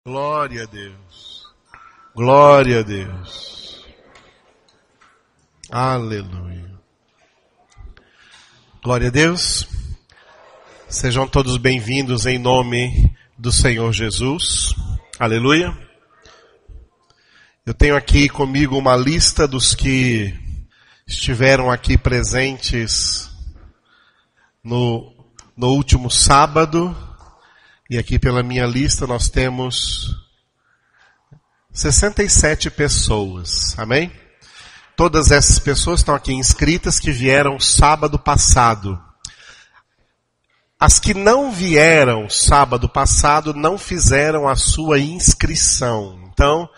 Glória a Deus. Glória a Deus. Aleluia. Glória a Deus. Sejam todos bem-vindos em nome do Senhor Jesus. Aleluia. Eu tenho aqui comigo uma lista dos que estiveram aqui presentes no último sábado. E aqui pela minha lista nós temos 67 pessoas. Amém? Todas essas pessoas estão aqui inscritas que vieram sábado passado. As que não vieram sábado passado não fizeram a sua inscrição. Então,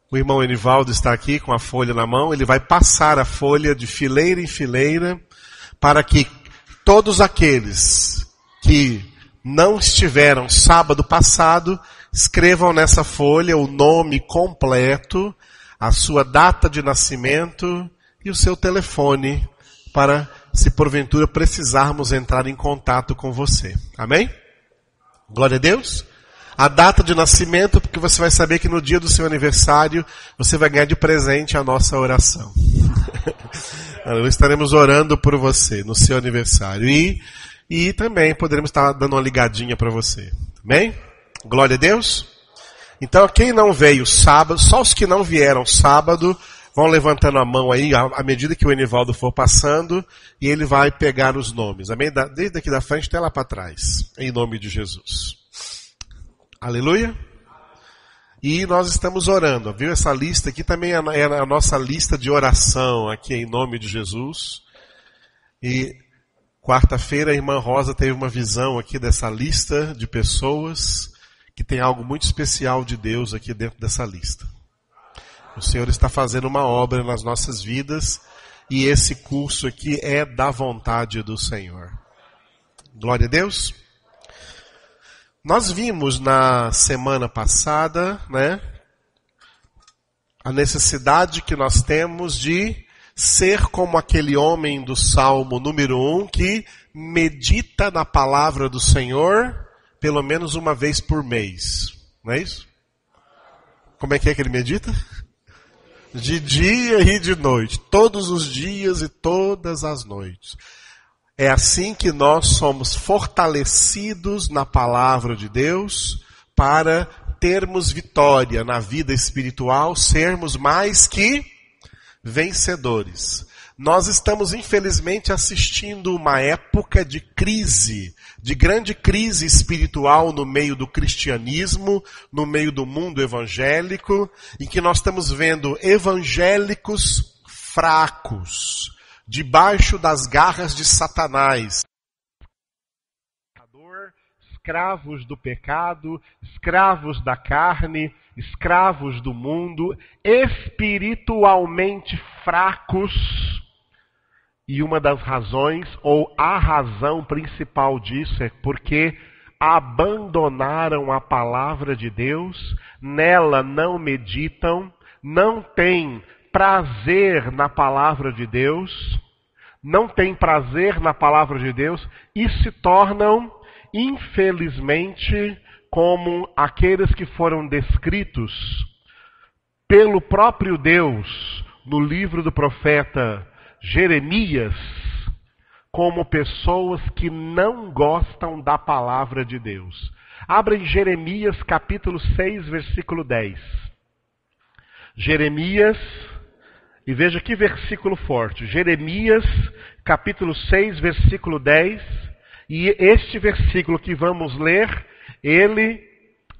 o irmão Enivaldo está aqui com a folha na mão. Ele vai passar a folha de fileira em fileira para que todos aqueles que não estiveram sábado passado escrevam nessa folha o nome completo, a sua data de nascimento e o seu telefone para, se porventura precisarmos entrar em contato com você. Amém? Glória a Deus. A data de nascimento, porque você vai saber que no dia do seu aniversário você vai ganhar de presente a nossa oração. Estaremos orando por você no seu aniversário. E também poderemos estar dando uma ligadinha para você. Amém? Glória a Deus. Então, quem não veio sábado, só os que não vieram sábado, vão levantando a mão aí, à medida que o Enivaldo for passando, e ele vai pegar os nomes. Amém? Desde aqui da frente até lá para trás. Em nome de Jesus. Aleluia. E nós estamos orando. Viu? Essa lista aqui também é a nossa lista de oração, aqui em nome de Jesus. E quarta-feira a irmã Rosa teve uma visão aqui dessa lista de pessoas que tem algo muito especial de Deus aqui dentro dessa lista. O Senhor está fazendo uma obra nas nossas vidas e esse curso aqui é da vontade do Senhor. Glória a Deus. Nós vimos na semana passada, a necessidade que nós temos de ser como aquele homem do Salmo número 1 que medita na palavra do Senhor pelo menos uma vez por mês. Não é isso? Como é que ele medita? De dia e de noite. Todos os dias e todas as noites. É assim que nós somos fortalecidos na palavra de Deus para termos vitória na vida espiritual, sermos mais que vencedores. Nós estamos infelizmente assistindo uma época de crise, de grande crise espiritual no meio do cristianismo, no meio do mundo evangélico, em que nós estamos vendo evangélicos fracos, debaixo das garras de Satanás. Escravos do pecado, escravos da carne, escravos do mundo, espiritualmente fracos. E uma das razões, ou a razão principal disso, é porque abandonaram a palavra de Deus, nela não meditam, não têm prazer na palavra de Deus, e se tornam, infelizmente, como aqueles que foram descritos pelo próprio Deus no livro do profeta Jeremias, como pessoas que não gostam da palavra de Deus. Abra em Jeremias capítulo 6, versículo 10. Jeremias, e veja que versículo forte. Jeremias capítulo 6, versículo 10. E este versículo que vamos ler, ele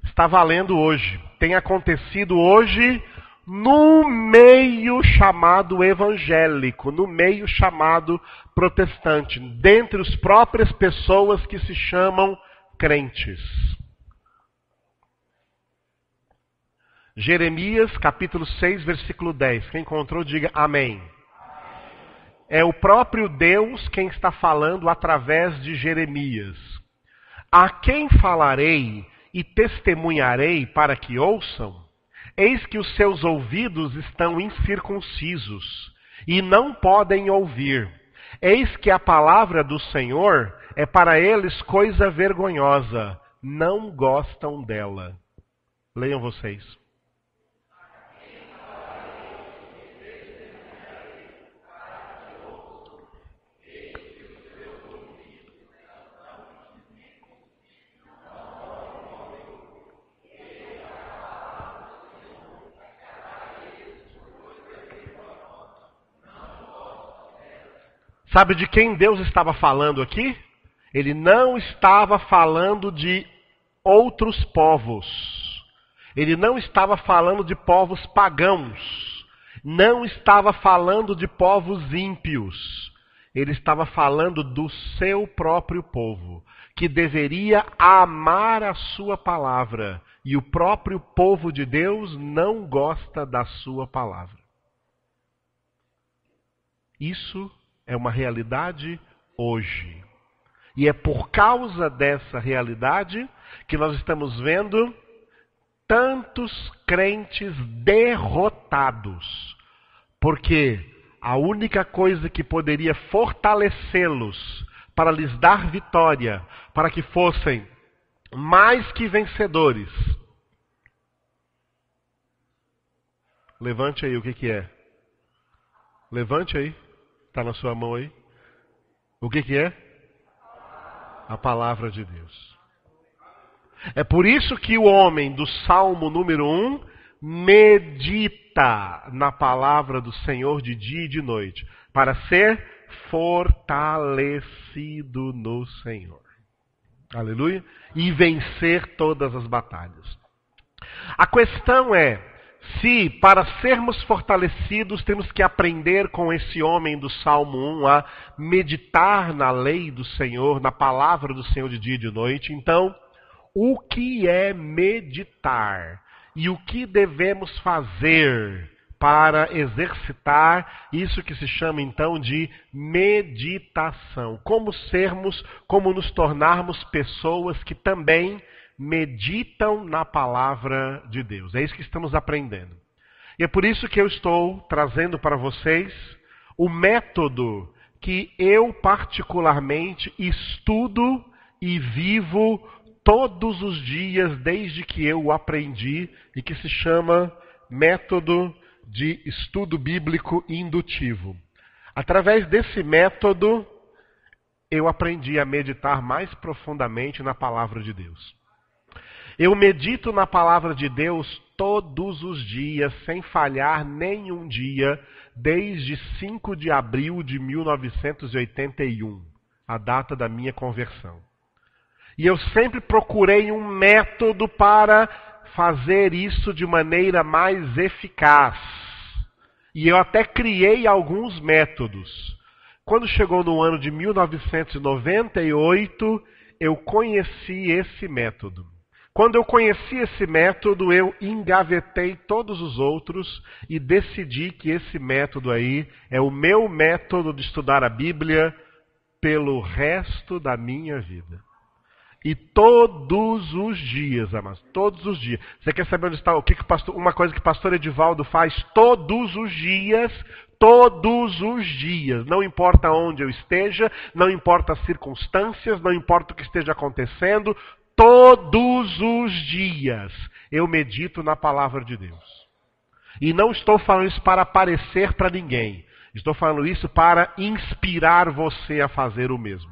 está valendo hoje. Tem acontecido hoje no meio chamado evangélico, no meio chamado protestante, dentre as próprias pessoas que se chamam crentes. Jeremias, capítulo 6, versículo 10. Quem encontrou, diga amém. É o próprio Deus quem está falando através de Jeremias. A quem falarei e testemunharei para que ouçam? Eis que os seus ouvidos estão incircuncisos e não podem ouvir. Eis que a palavra do Senhor é para eles coisa vergonhosa, não gostam dela. Leiam vocês. Sabe de quem Deus estava falando aqui? Ele não estava falando de outros povos. Ele não estava falando de povos pagãos. Não estava falando de povos ímpios. Ele estava falando do seu próprio povo, que deveria amar a sua palavra. E o próprio povo de Deus não gosta da sua palavra. Isso é uma realidade hoje. E é por causa dessa realidade que nós estamos vendo tantos crentes derrotados. Porque a única coisa que poderia fortalecê-los para lhes dar vitória, para que fossem mais que vencedores. Levante aí o que é. Levante aí. Está na sua mão aí. O que é? A palavra de Deus. É por isso que o homem do Salmo número 1 medita na palavra do Senhor de dia e de noite, para ser fortalecido no Senhor. Aleluia. E vencer todas as batalhas. A questão é, se para sermos fortalecidos temos que aprender com esse homem do Salmo 1 a meditar na lei do Senhor, na palavra do Senhor de dia e de noite, então, o que é meditar? E o que devemos fazer para exercitar isso que se chama então de meditação? Como nos tornarmos pessoas que também meditam na palavra de Deus. É isso que estamos aprendendo. E é por isso que eu estou trazendo para vocês o método que eu particularmente estudo e vivo todos os dias desde que eu o aprendi e que se chama método de estudo bíblico indutivo. Através desse método, eu aprendi a meditar mais profundamente na palavra de Deus. Eu medito na palavra de Deus todos os dias, sem falhar nenhum dia, desde 5 de abril de 1981, a data da minha conversão. E eu sempre procurei um método para fazer isso de maneira mais eficaz. E eu até criei alguns métodos. Quando chegou no ano de 1998, eu conheci esse método. Quando eu conheci esse método, eu engavetei todos os outros e decidi que esse método aí é o meu método de estudar a Bíblia pelo resto da minha vida. E todos os dias, amados, todos os dias. Você quer saber onde está? Uma coisa que o pastor Edivaldo faz todos os dias, não importa onde eu esteja, não importa as circunstâncias, não importa o que esteja acontecendo, todos os dias eu medito na palavra de Deus. E não estou falando isso para aparecer para ninguém. Estou falando isso para inspirar você a fazer o mesmo.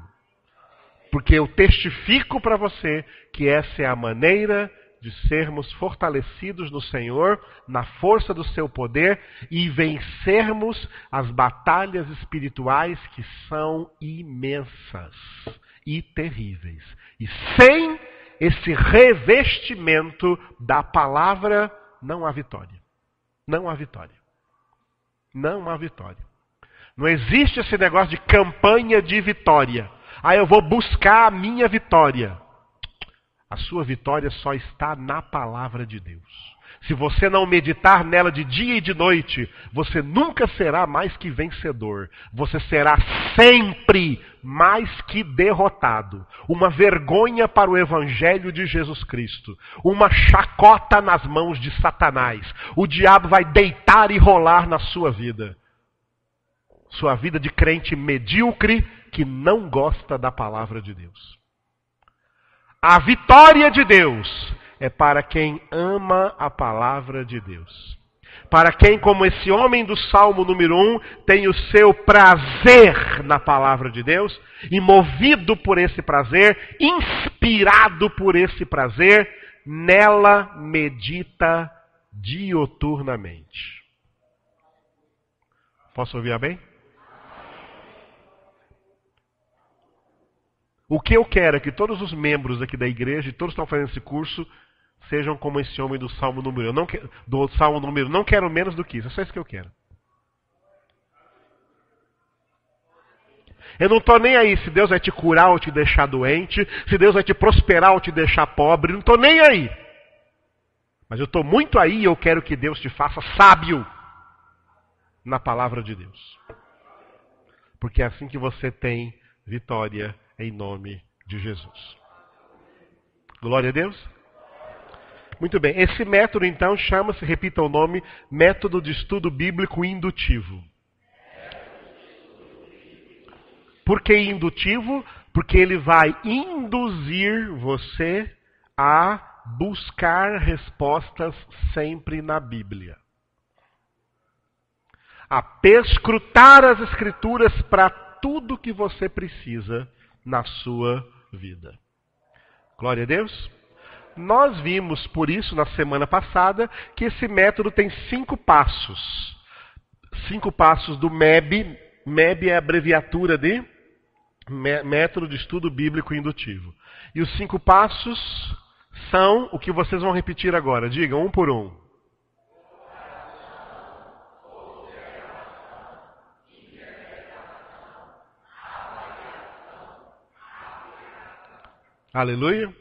Porque eu testifico para você que essa é a maneira de sermos fortalecidos no Senhor, na força do seu poder e vencermos as batalhas espirituais que são imensas e terríveis. E sem esse revestimento da palavra, não há vitória. Não há vitória. Não há vitória. Não existe esse negócio de campanha de vitória. Eu vou buscar a minha vitória. A sua vitória só está na palavra de Deus. Se você não meditar nela de dia e de noite, você nunca será mais que vencedor. Você será sempre mais que derrotado. Uma vergonha para o Evangelho de Jesus Cristo. Uma chacota nas mãos de Satanás. O diabo vai deitar e rolar na sua vida. Sua vida de crente medíocre que não gosta da palavra de Deus. A vitória de Deus é para quem ama a palavra de Deus. Para quem, como esse homem do Salmo número 1, tem o seu prazer na palavra de Deus, e movido por esse prazer, inspirado por esse prazer, nela medita dioturnamente. Posso ouvir bem? O que eu quero é que todos os membros aqui da igreja, e todos que estão fazendo esse curso, sejam como esse homem do Salmo número 1. Não quero menos do que isso. É só isso que eu quero. Eu não estou nem aí se Deus vai te curar ou te deixar doente, se Deus vai te prosperar ou te deixar pobre. Não estou nem aí. Mas eu estou muito aí e eu quero que Deus te faça sábio na palavra de Deus. Porque é assim que você tem vitória em nome de Jesus. Glória a Deus. Muito bem, esse método então chama-se, repita o nome, método de estudo bíblico indutivo. Por que indutivo? Porque ele vai induzir você a buscar respostas sempre na Bíblia. A perscrutar as Escrituras para tudo que você precisa na sua vida. Glória a Deus. Nós vimos, por isso, na semana passada, que esse método tem 5 passos. 5 passos do MEB. MEB é a abreviatura de Método de Estudo Bíblico Indutivo. E os 5 passos são o que vocês vão repetir agora. Digam, um por um. Aleluia.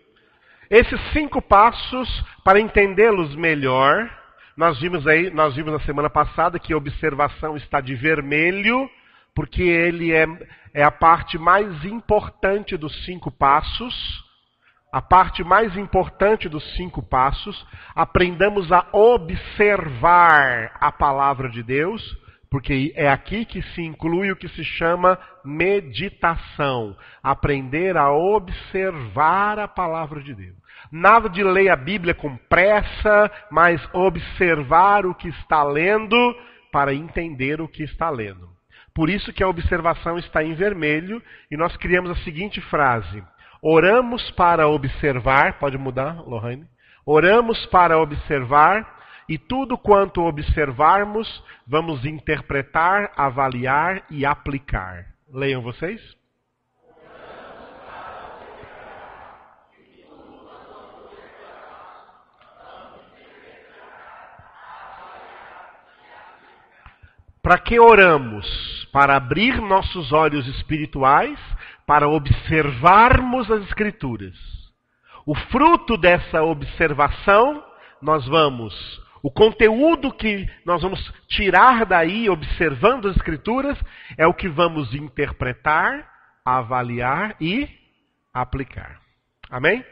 Esses 5 passos, para entendê-los melhor, nós vimos na semana passada que a observação está de vermelho, porque ele é a parte mais importante dos 5 passos. A parte mais importante dos 5 passos, aprendamos a observar a palavra de Deus, porque é aqui que se inclui o que se chama meditação. Aprender a observar a palavra de Deus. Nada de ler a Bíblia com pressa, mas observar o que está lendo para entender o que está lendo. Por isso que a observação está em vermelho e nós criamos a seguinte frase. Oramos para observar, pode mudar, Lohane? Oramos para observar e tudo quanto observarmos, vamos interpretar, avaliar e aplicar. Leiam vocês. Para que oramos? Para abrir nossos olhos espirituais, para observarmos as Escrituras. O fruto dessa observação, o conteúdo que nós vamos tirar daí, observando as Escrituras, é o que vamos interpretar, avaliar e aplicar. Amém?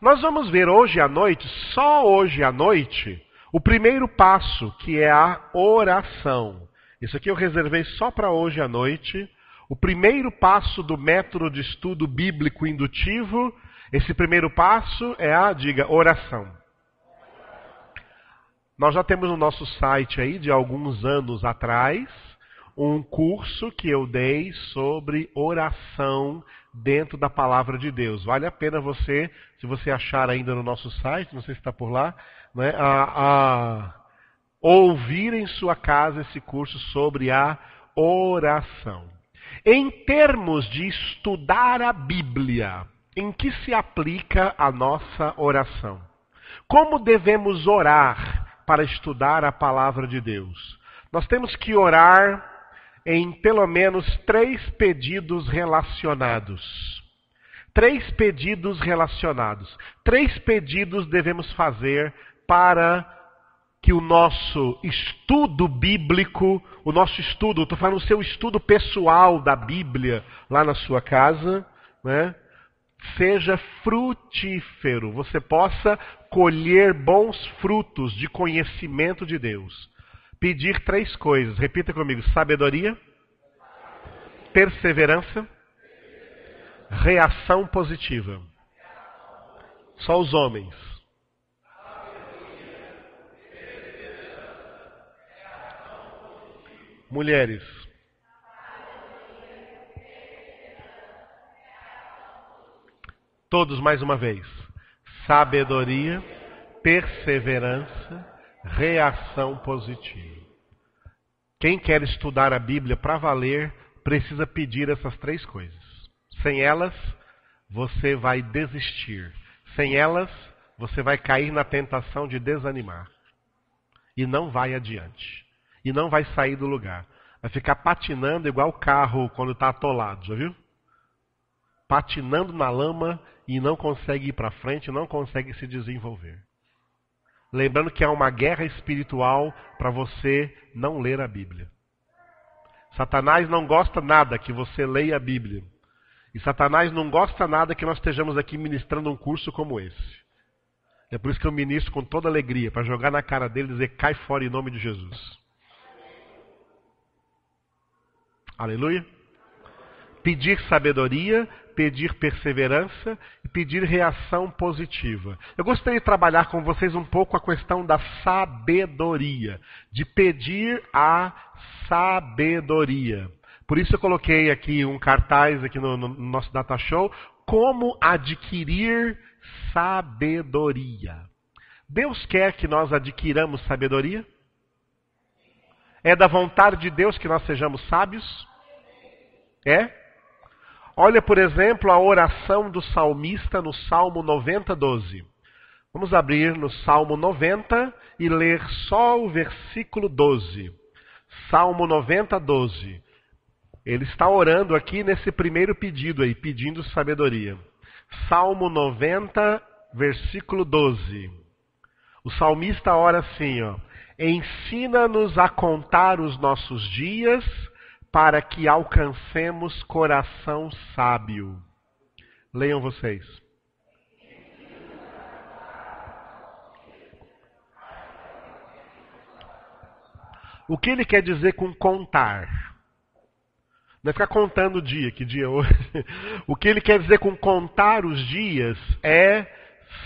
Nós vamos ver hoje à noite, só hoje à noite, o primeiro passo, que é a oração. Isso aqui eu reservei só para hoje à noite. O primeiro passo do método de estudo bíblico indutivo, esse primeiro passo é oração. Nós já temos no nosso site aí, de alguns anos atrás, um curso que eu dei sobre oração dentro da palavra de Deus. Vale a pena você, se você achar ainda no nosso site, não sei se está por lá, né, a ouvir em sua casa esse curso sobre a oração. Em termos de estudar a Bíblia, em que se aplica a nossa oração? Como devemos orar para estudar a palavra de Deus? Nós temos que orar em pelo menos 3 pedidos relacionados. 3 pedidos relacionados. 3 pedidos devemos fazer para que o nosso estudo bíblico, estou falando o seu estudo pessoal da Bíblia lá na sua casa, né, seja frutífero. Você possa colher bons frutos de conhecimento de Deus. Pedir 3 coisas. Repita comigo. Sabedoria, perseverança, reação positiva. Só os homens. Mulheres. Todos mais uma vez. Sabedoria, perseverança, reação positiva. Quem quer estudar a Bíblia para valer, precisa pedir essas três coisas. Sem elas, você vai desistir. Sem elas, você vai cair na tentação de desanimar. E não vai adiante. E não vai sair do lugar. Vai ficar patinando igual o carro quando está atolado, já viu? Patinando na lama e não consegue ir para frente, não consegue se desenvolver. Lembrando que há uma guerra espiritual para você não ler a Bíblia. Satanás não gosta nada que você leia a Bíblia. E Satanás não gosta nada que nós estejamos aqui ministrando um curso como esse. É por isso que eu ministro com toda alegria, para jogar na cara dele e dizer, cai fora em nome de Jesus. Aleluia. Pedir sabedoria, pedir perseverança e pedir reação positiva. Eu gostaria de trabalhar com vocês um pouco a questão da sabedoria, de pedir a sabedoria. Por isso eu coloquei aqui um cartaz aqui no nosso Data Show, como adquirir sabedoria. Deus quer que nós adquiramos sabedoria? É da vontade de Deus que nós sejamos sábios? É? Olha, por exemplo, a oração do salmista no Salmo 90, 12. Vamos abrir no Salmo 90 e ler só o versículo 12. Salmo 90, 12. Ele está orando aqui nesse primeiro pedido aí, pedindo sabedoria. Salmo 90, versículo 12. O salmista ora assim, ó. Ensina-nos a contar os nossos dias, para que alcancemos coração sábio. Leiam vocês. O que ele quer dizer com contar? Não é ficar contando o dia, que dia é hoje. O que ele quer dizer com contar os dias é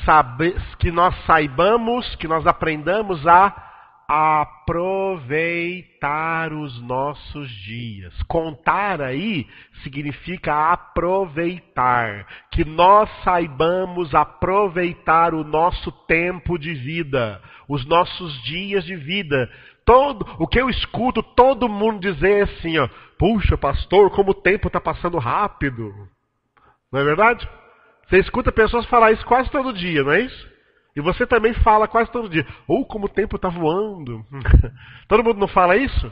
saber, que nós saibamos, que nós aprendamos a aproveitar os nossos dias. Contar aí significa aproveitar. Que nós saibamos aproveitar o nosso tempo de vida, os nossos dias de vida. O que eu escuto todo mundo dizer assim, ó, puxa, pastor, como o tempo está passando rápido. Não é verdade? Você escuta pessoas falar isso quase todo dia, não é isso? E você também fala quase todo dia. Como o tempo está voando. Todo mundo não fala isso?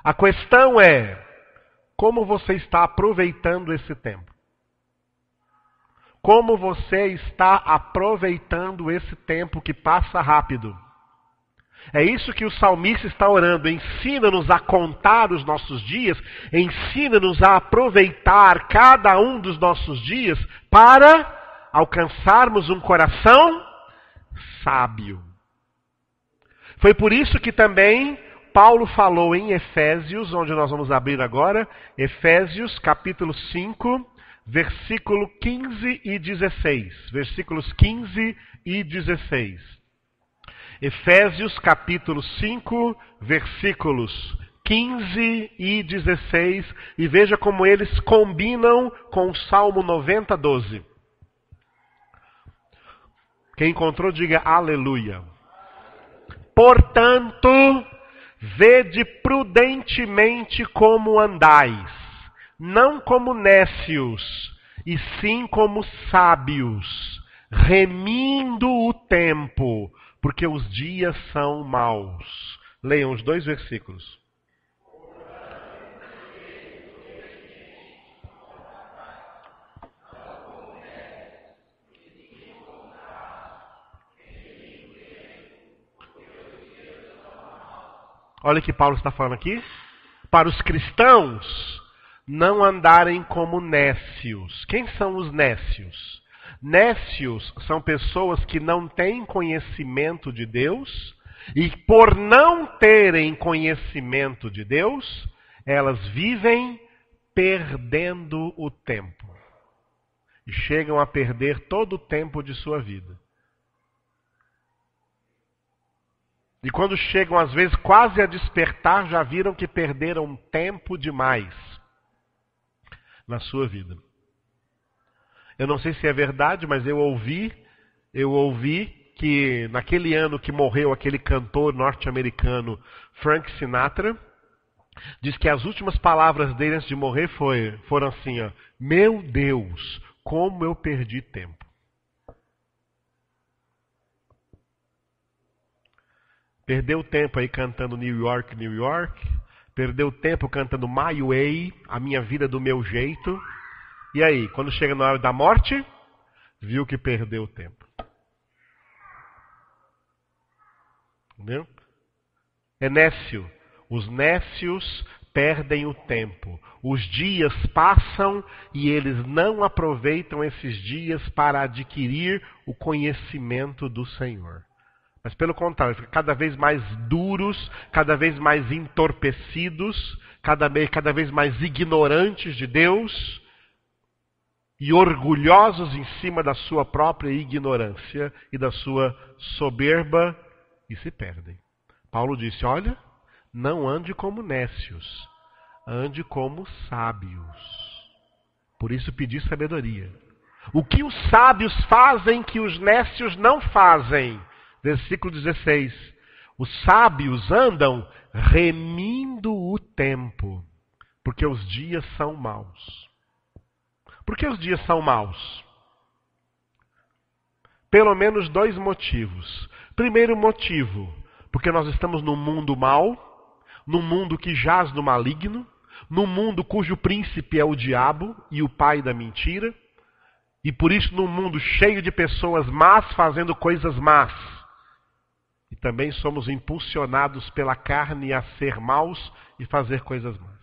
A questão é, como você está aproveitando esse tempo? Como você está aproveitando esse tempo que passa rápido? É isso que o salmista está orando. Ensina-nos a contar os nossos dias. Ensina-nos a aproveitar cada um dos nossos dias para alcançarmos um coração sábio. Foi por isso que também Paulo falou em Efésios, onde nós vamos abrir agora, Efésios capítulo 5, versículo 15 e 16. Versículos 15 e 16. Efésios capítulo 5, versículos 15 e 16. E veja como eles combinam com o Salmo 90, 12. Quem encontrou, diga aleluia. Portanto, vede prudentemente como andais, não como nécios, e sim como sábios, remindo o tempo, porque os dias são maus. Leiam os dois versículos. Olha o que Paulo está falando aqui. Para os cristãos, não andarem como nécios. Quem são os nécios? Nécios são pessoas que não têm conhecimento de Deus, e por não terem conhecimento de Deus, elas vivem perdendo o tempo. E chegam a perder todo o tempo de sua vida. E quando chegam, às vezes, quase a despertar, já viram que perderam tempo demais na sua vida. Eu não sei se é verdade, mas eu ouvi que naquele ano que morreu aquele cantor norte-americano Frank Sinatra, diz que as últimas palavras dele antes de morrer foram assim, ó: meu Deus, como eu perdi tempo. Perdeu tempo aí cantando New York, New York. Perdeu tempo cantando My Way, a minha vida do meu jeito. E aí, quando chega na hora da morte, viu que perdeu tempo. Entendeu? É nécio. Os nécios perdem o tempo. Os dias passam e eles não aproveitam esses dias para adquirir o conhecimento do Senhor. Mas pelo contrário, ficam cada vez mais duros, cada vez mais entorpecidos, cada vez mais ignorantes de Deus e orgulhosos em cima da sua própria ignorância e da sua soberba e se perdem. Paulo disse, olha, não ande como nécios, ande como sábios. Por isso pedi sabedoria. O que os sábios fazem que os nécios não fazem? Versículo 16. Os sábios andam remindo o tempo, porque os dias são maus. Por que os dias são maus? Pelo menos 2 motivos. Primeiro motivo, porque nós estamos num mundo mau, num mundo que jaz no maligno, num mundo cujo príncipe é o diabo e o pai da mentira, e por isso num mundo cheio de pessoas más fazendo coisas más. E também somos impulsionados pela carne a ser maus e fazer coisas más.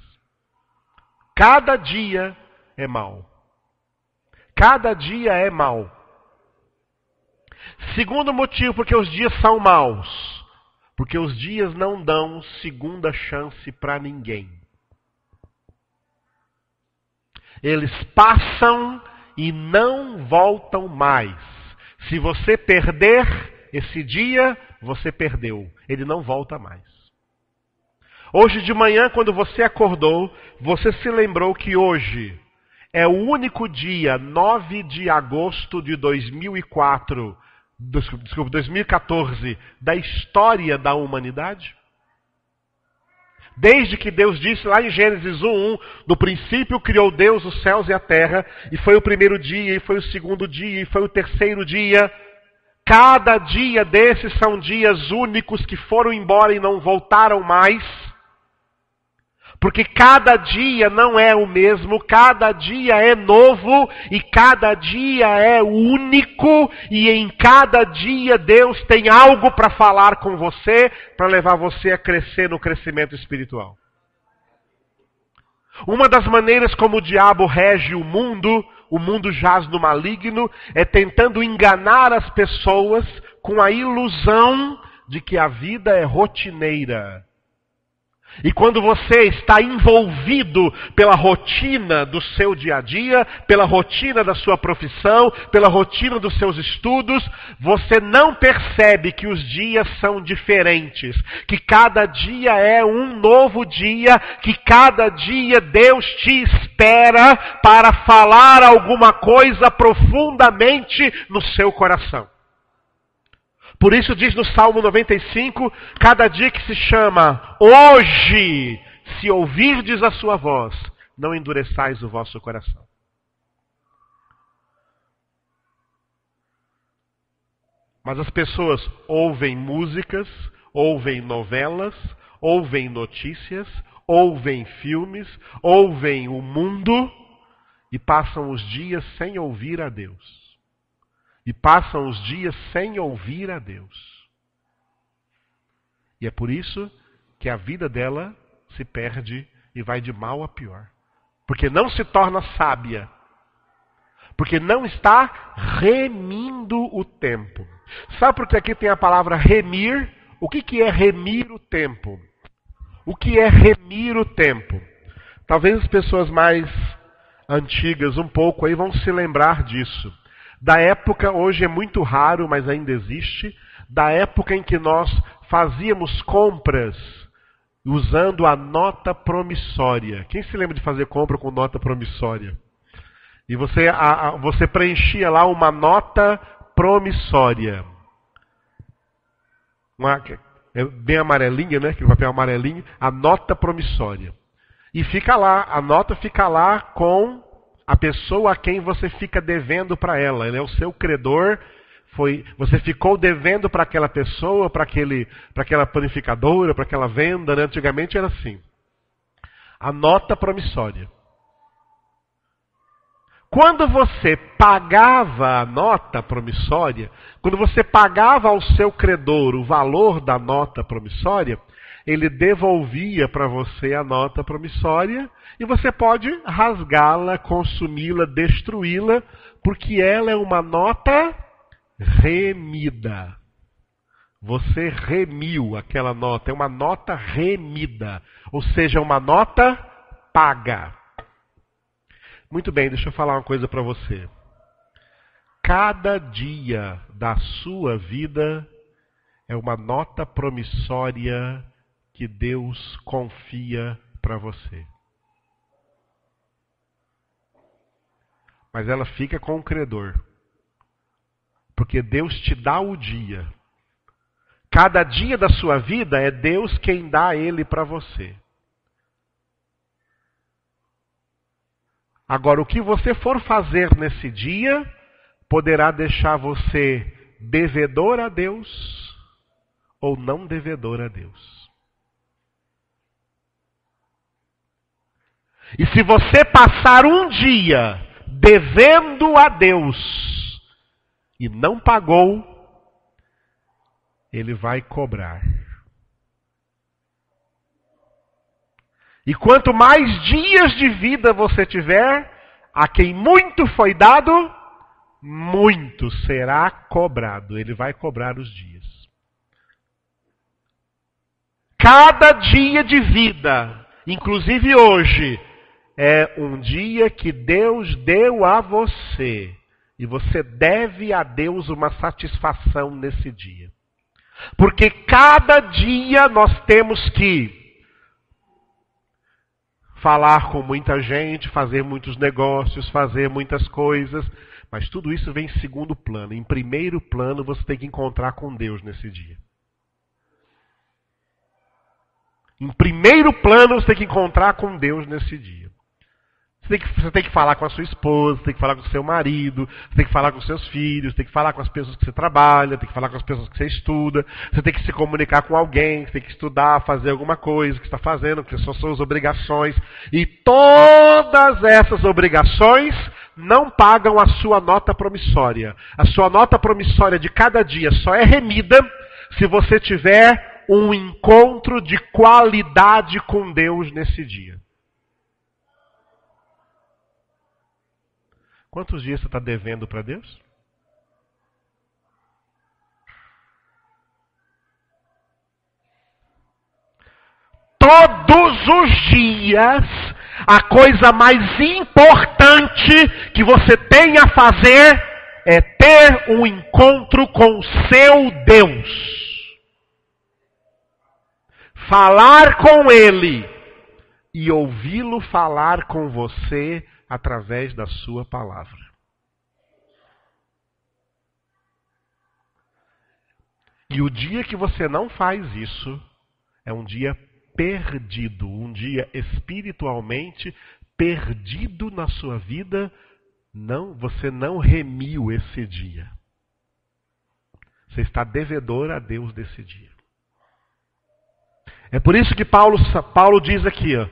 Cada dia é mau. Cada dia é mau. Segundo motivo, porque os dias são maus. Porque os dias não dão segunda chance para ninguém. Eles passam e não voltam mais. Se você perder esse dia, você perdeu. Ele não volta mais. Hoje de manhã, quando você acordou, você se lembrou que hoje é o único dia, 9 de agosto de 2014, da história da humanidade? Desde que Deus disse lá em Gênesis 1:1, no princípio criou Deus os céus e a terra, e foi o primeiro dia, e foi o segundo dia, e foi o terceiro dia. Cada dia desses são dias únicos que foram embora e não voltaram mais. Porque cada dia não é o mesmo, cada dia é novo e cada dia é único. E em cada dia Deus tem algo para falar com você, para levar você a crescer no crescimento espiritual. Uma das maneiras como o diabo rege o mundo jaz no maligno, é tentando enganar as pessoas com a ilusão de que a vida é rotineira. E quando você está envolvido pela rotina do seu dia a dia, pela rotina da sua profissão, pela rotina dos seus estudos, você não percebe que os dias são diferentes, que cada dia é um novo dia, que cada dia Deus te espera para falar alguma coisa profundamente no seu coração. Por isso diz no Salmo 95, cada dia que se chama hoje, se ouvirdes a sua voz, não endureçais o vosso coração. Mas as pessoas ouvem músicas, ouvem novelas, ouvem notícias, ouvem filmes, ouvem o mundo e passam os dias sem ouvir a Deus. E passam os dias sem ouvir a Deus. E é por isso que a vida dela se perde e vai de mal a pior. Porque não se torna sábia. Porque não está remindo o tempo. Sabe por que aqui tem a palavra remir? O que é remir o tempo? O que é remir o tempo? Talvez as pessoas mais antigas um pouco aí vão se lembrar disso. Da época, hoje é muito raro, mas ainda existe, da época em que nós fazíamos compras usando a nota promissória. Quem se lembra de fazer compra com nota promissória? E você preenchia lá uma nota promissória. Bem amarelinha, né? Aquele papel amarelinho. A nota promissória. E fica lá, a nota fica lá com a pessoa a quem você fica devendo para ela. Ele é o seu credor. Você ficou devendo para aquela pessoa, para aquela panificadora, para aquela venda. Né? Antigamente era assim. A nota promissória. Quando você pagava a nota promissória, quando você pagava ao seu credor o valor da nota promissória, ele devolvia para você a nota promissória e você pode rasgá-la, consumi-la, destruí-la, porque ela é uma nota remida. Você remiu aquela nota, é uma nota remida, ou seja, uma nota paga. Muito bem, deixa eu falar uma coisa para você. Cada dia da sua vida é uma nota promissória que Deus confia para você. Mas ela fica com o credor. Porque Deus te dá o dia. Cada dia da sua vida é Deus quem dá ele para você. Agora, o que você for fazer nesse dia poderá deixar você devedor a Deus ou não devedor a Deus. E se você passar um dia devendo a Deus e não pagou, Ele vai cobrar. E quanto mais dias de vida você tiver, a quem muito foi dado, muito será cobrado. Ele vai cobrar os dias. Cada dia de vida, inclusive hoje, é um dia que Deus deu a você. E você deve a Deus uma satisfação nesse dia. Porque cada dia nós temos que falar com muita gente, fazer muitos negócios, fazer muitas coisas. Mas tudo isso vem em segundo plano. Em primeiro plano, você tem que encontrar com Deus nesse dia. Em primeiro plano, você tem que encontrar com Deus nesse dia. Você tem que falar com a sua esposa, tem que falar com o seu marido, tem que falar com os seus filhos, tem que falar com as pessoas que você trabalha, tem que falar com as pessoas que você estuda, você tem que se comunicar com alguém, você tem que estudar, fazer alguma coisa que está fazendo, que são suas obrigações. E todas essas obrigações não pagam a sua nota promissória. A sua nota promissória de cada dia só é remida se você tiver um encontro de qualidade com Deus nesse dia. Quantos dias você está devendo para Deus? Todos os dias, a coisa mais importante que você tem a fazer é ter um encontro com o seu Deus. Falar com Ele e ouvi-lo falar com você através da sua palavra. E o dia que você não faz isso é um dia perdido, um dia espiritualmente perdido na sua vida. Não, você não remiu esse dia. Você está devedor a Deus desse dia. É por isso que Paulo diz aqui, ó,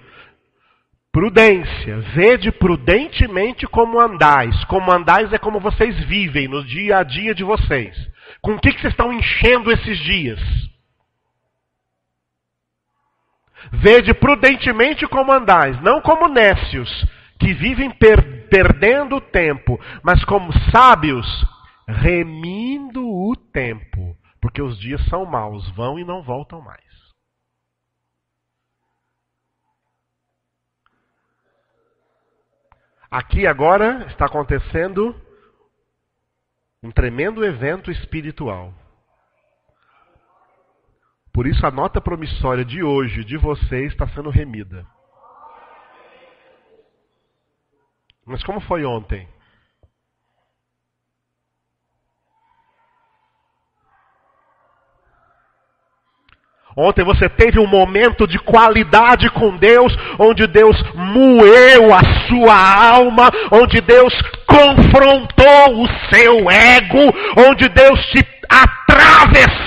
prudência, vede prudentemente como andais. Como andais é como vocês vivem no dia a dia de vocês. Com o que vocês estão enchendo esses dias? Vede prudentemente como andais, não como nécios, que vivem perdendo o tempo, mas como sábios, remindo o tempo. Porque os dias são maus, vão e não voltam mais. Aqui agora está acontecendo um tremendo evento espiritual. Por isso a nota promissória de hoje, de vocês, está sendo remida. Mas como foi ontem? Ontem você teve um momento de qualidade com Deus, onde Deus moeu a sua alma, onde Deus confrontou o seu ego, onde Deus te atravessou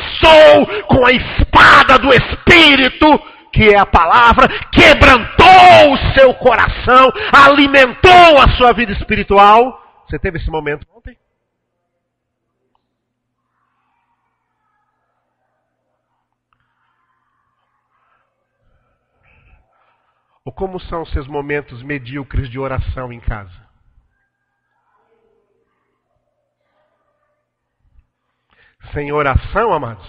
com a espada do Espírito, que é a palavra, quebrantou o seu coração, alimentou a sua vida espiritual. Você teve esse momento ontem? Ou como são os seus momentos medíocres de oração em casa? Sem oração, amados,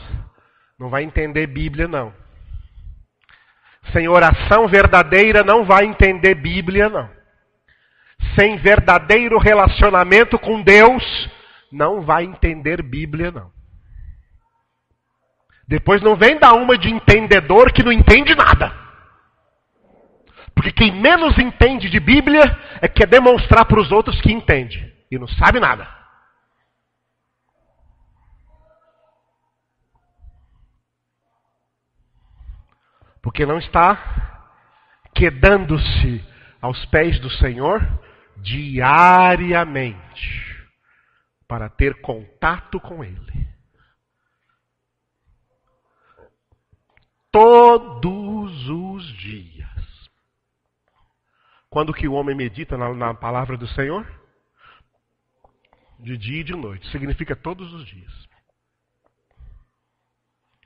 não vai entender Bíblia, não. Sem oração verdadeira, não vai entender Bíblia, não. Sem verdadeiro relacionamento com Deus, não vai entender Bíblia, não. Depois não vem dar uma de entendedor que não entende nada. Porque quem menos entende de Bíblia é que quer demonstrar para os outros que entende. E não sabe nada. Porque não está quedando-se aos pés do Senhor diariamente para ter contato com Ele. Todos os dias. Quando que o homem medita na palavra do Senhor? De dia e de noite. Significa todos os dias.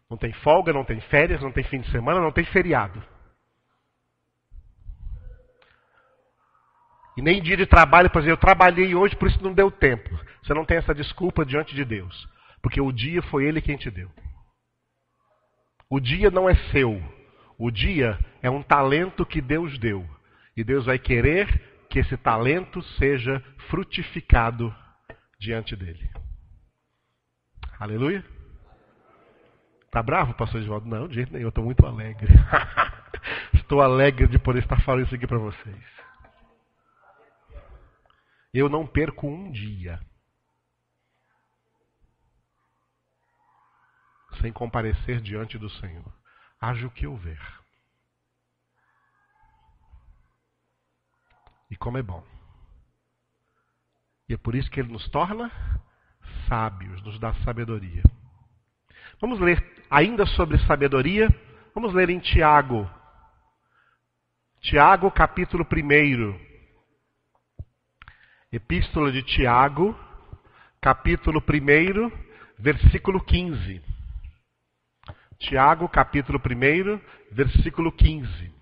Não tem folga, não tem férias, não tem fim de semana, não tem feriado. E nem dia de trabalho para dizer, eu trabalhei hoje, por isso não deu tempo. Você não tem essa desculpa diante de Deus. Porque o dia foi Ele quem te deu. O dia não é seu. O dia é um talento que Deus deu. E Deus vai querer que esse talento seja frutificado diante dele. Aleluia? Tá bravo, pastor Edvaldo? Não, de jeito nenhum, eu estou muito alegre. Estou alegre de poder estar falando isso aqui para vocês. Eu não perco um dia sem comparecer diante do Senhor. Haja o que houver. E como é bom. E é por isso que Ele nos torna sábios, nos dá sabedoria. Vamos ler ainda sobre sabedoria. Vamos ler em Tiago. Tiago, capítulo 1. Epístola de Tiago, capítulo 1, versículo 15. Tiago, capítulo 1, versículo 15.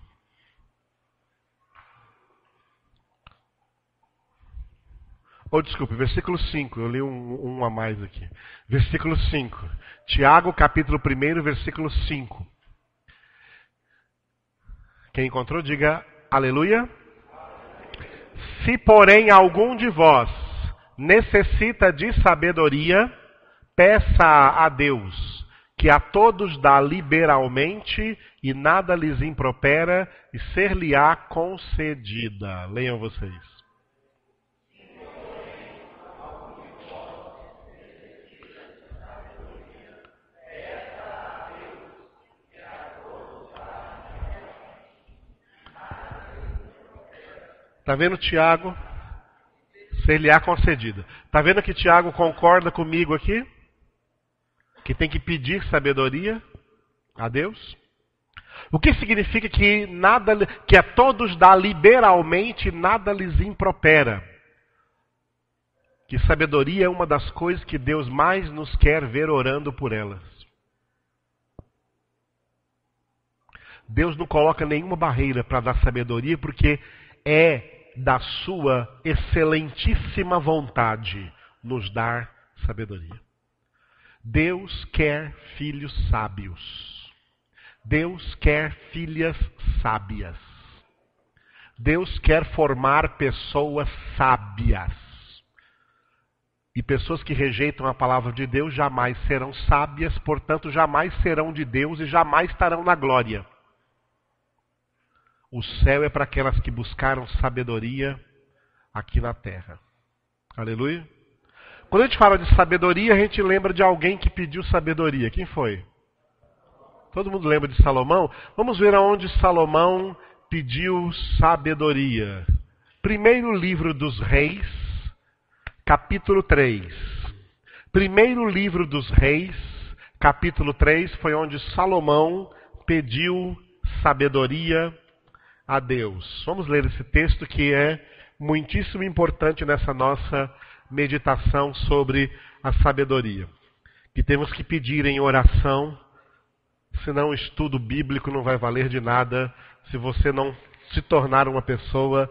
Desculpe, versículo 5, eu li um a mais aqui. Versículo 5. Tiago, capítulo 1, versículo 5. Quem encontrou, diga aleluia. Se, porém, algum de vós necessita de sabedoria, peça a Deus, que a todos dá liberalmente e nada lhes impropera, e ser-lhe-á concedida. Leiam vocês. Está vendo, Tiago? Ser-lhe-á concedida. Está vendo que Tiago concorda comigo aqui? Que tem que pedir sabedoria a Deus? O que significa que a todos dá liberalmente, nada lhes impropera? Que sabedoria é uma das coisas que Deus mais nos quer ver orando por elas. Deus não coloca nenhuma barreira para dar sabedoria, porque é da sua excelentíssima vontade nos dar sabedoria. Deus quer filhos sábios. Deus quer filhas sábias. Deus quer formar pessoas sábias. E pessoas que rejeitam a palavra de Deus jamais serão sábias, portanto jamais serão de Deus e jamais estarão na glória. O céu é para aquelas que buscaram sabedoria aqui na terra. Aleluia. Quando a gente fala de sabedoria, a gente lembra de alguém que pediu sabedoria. Quem foi? Todo mundo lembra de Salomão? Vamos ver aonde Salomão pediu sabedoria. Primeiro livro dos Reis, capítulo 3. Primeiro livro dos Reis, capítulo 3, foi onde Salomão pediu sabedoria a Deus. Vamos ler esse texto que é muitíssimo importante nessa nossa meditação sobre a sabedoria. Que temos que pedir em oração, senão o estudo bíblico não vai valer de nada se você não se tornar uma pessoa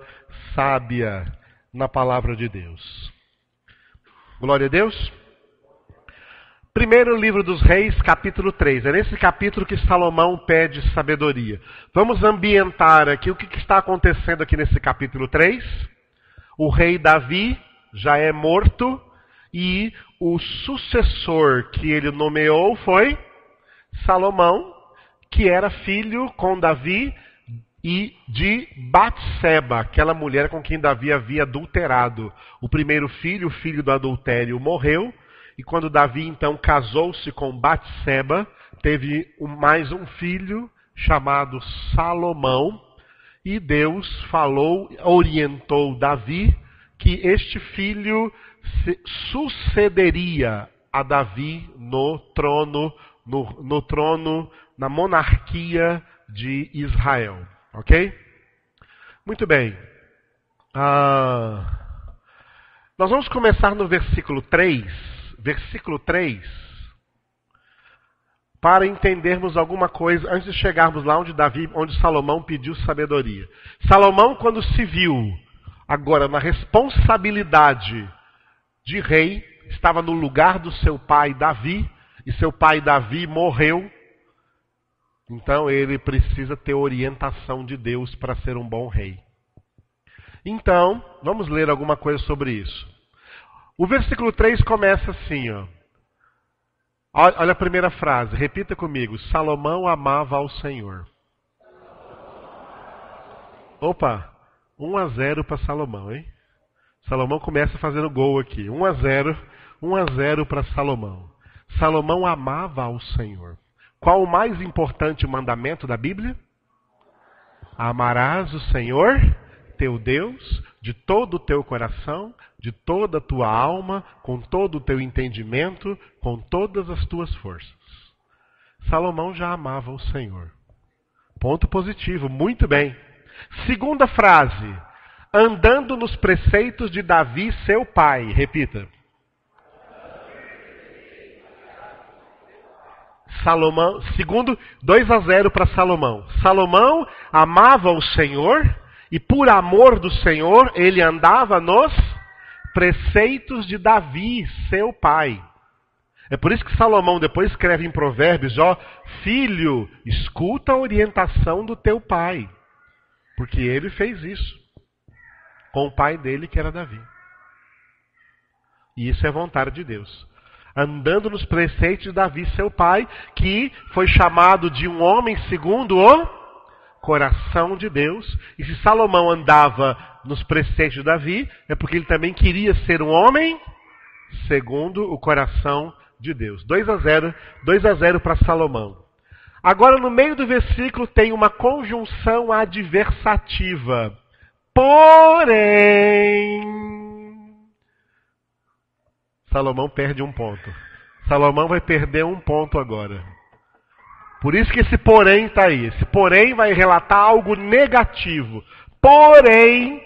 sábia na palavra de Deus. Glória a Deus. Primeiro livro dos Reis, capítulo 3. É nesse capítulo que Salomão pede sabedoria. Vamos ambientar aqui o que está acontecendo aqui nesse capítulo 3. O rei Davi já é morto e o sucessor que ele nomeou foi Salomão, que era filho com Davi e de Batseba, aquela mulher com quem Davi havia adulterado. O primeiro filho, o filho do adultério, morreu. E quando Davi então casou-se com Batseba, teve mais um filho chamado Salomão. E Deus falou, orientou Davi que este filho sucederia a Davi no trono, na monarquia de Israel. Ok? Muito bem. Nós vamos começar no versículo 3. Versículo 3, para entendermos alguma coisa, antes de chegarmos lá onde Salomão pediu sabedoria. Salomão, quando se viu agora na responsabilidade de rei, estava no lugar do seu pai Davi, e seu pai Davi morreu, então ele precisa ter orientação de Deus para ser um bom rei. Então, vamos ler alguma coisa sobre isso. O versículo 3 começa assim, ó. Olha a primeira frase, repita comigo. Salomão amava ao Senhor. Opa, 1-0 para Salomão, hein? Salomão começa fazendo gol aqui. 1-0 para Salomão. Salomão amava ao Senhor. Qual o mais importante mandamento da Bíblia? Amarás o Senhor, teu Deus, de todo o teu coração, de toda a tua alma, com todo o teu entendimento, com todas as tuas forças. Salomão já amava o Senhor. Ponto positivo, muito bem. Segunda frase, andando nos preceitos de Davi, seu pai. Repita. Salomão, segundo, 2-0 para Salomão. Salomão amava o Senhor e por amor do Senhor ele andava nos preceitos de Davi, seu pai. É por isso que Salomão depois escreve em Provérbios, ó, filho, escuta a orientação do teu pai. Porque ele fez isso com o pai dele, que era Davi. E isso é vontade de Deus. Andando nos preceitos de Davi, seu pai, que foi chamado de um homem segundo o coração de Deus. E se Salomão andava nos preceitos de Davi, é porque ele também queria ser um homem segundo o coração de Deus. 2-0 para Salomão. Agora no meio do versículo tem uma conjunção adversativa. Porém, Salomão perde um ponto. Salomão vai perder um ponto agora. Por isso que esse porém está aí. Esse porém vai relatar algo negativo. Porém,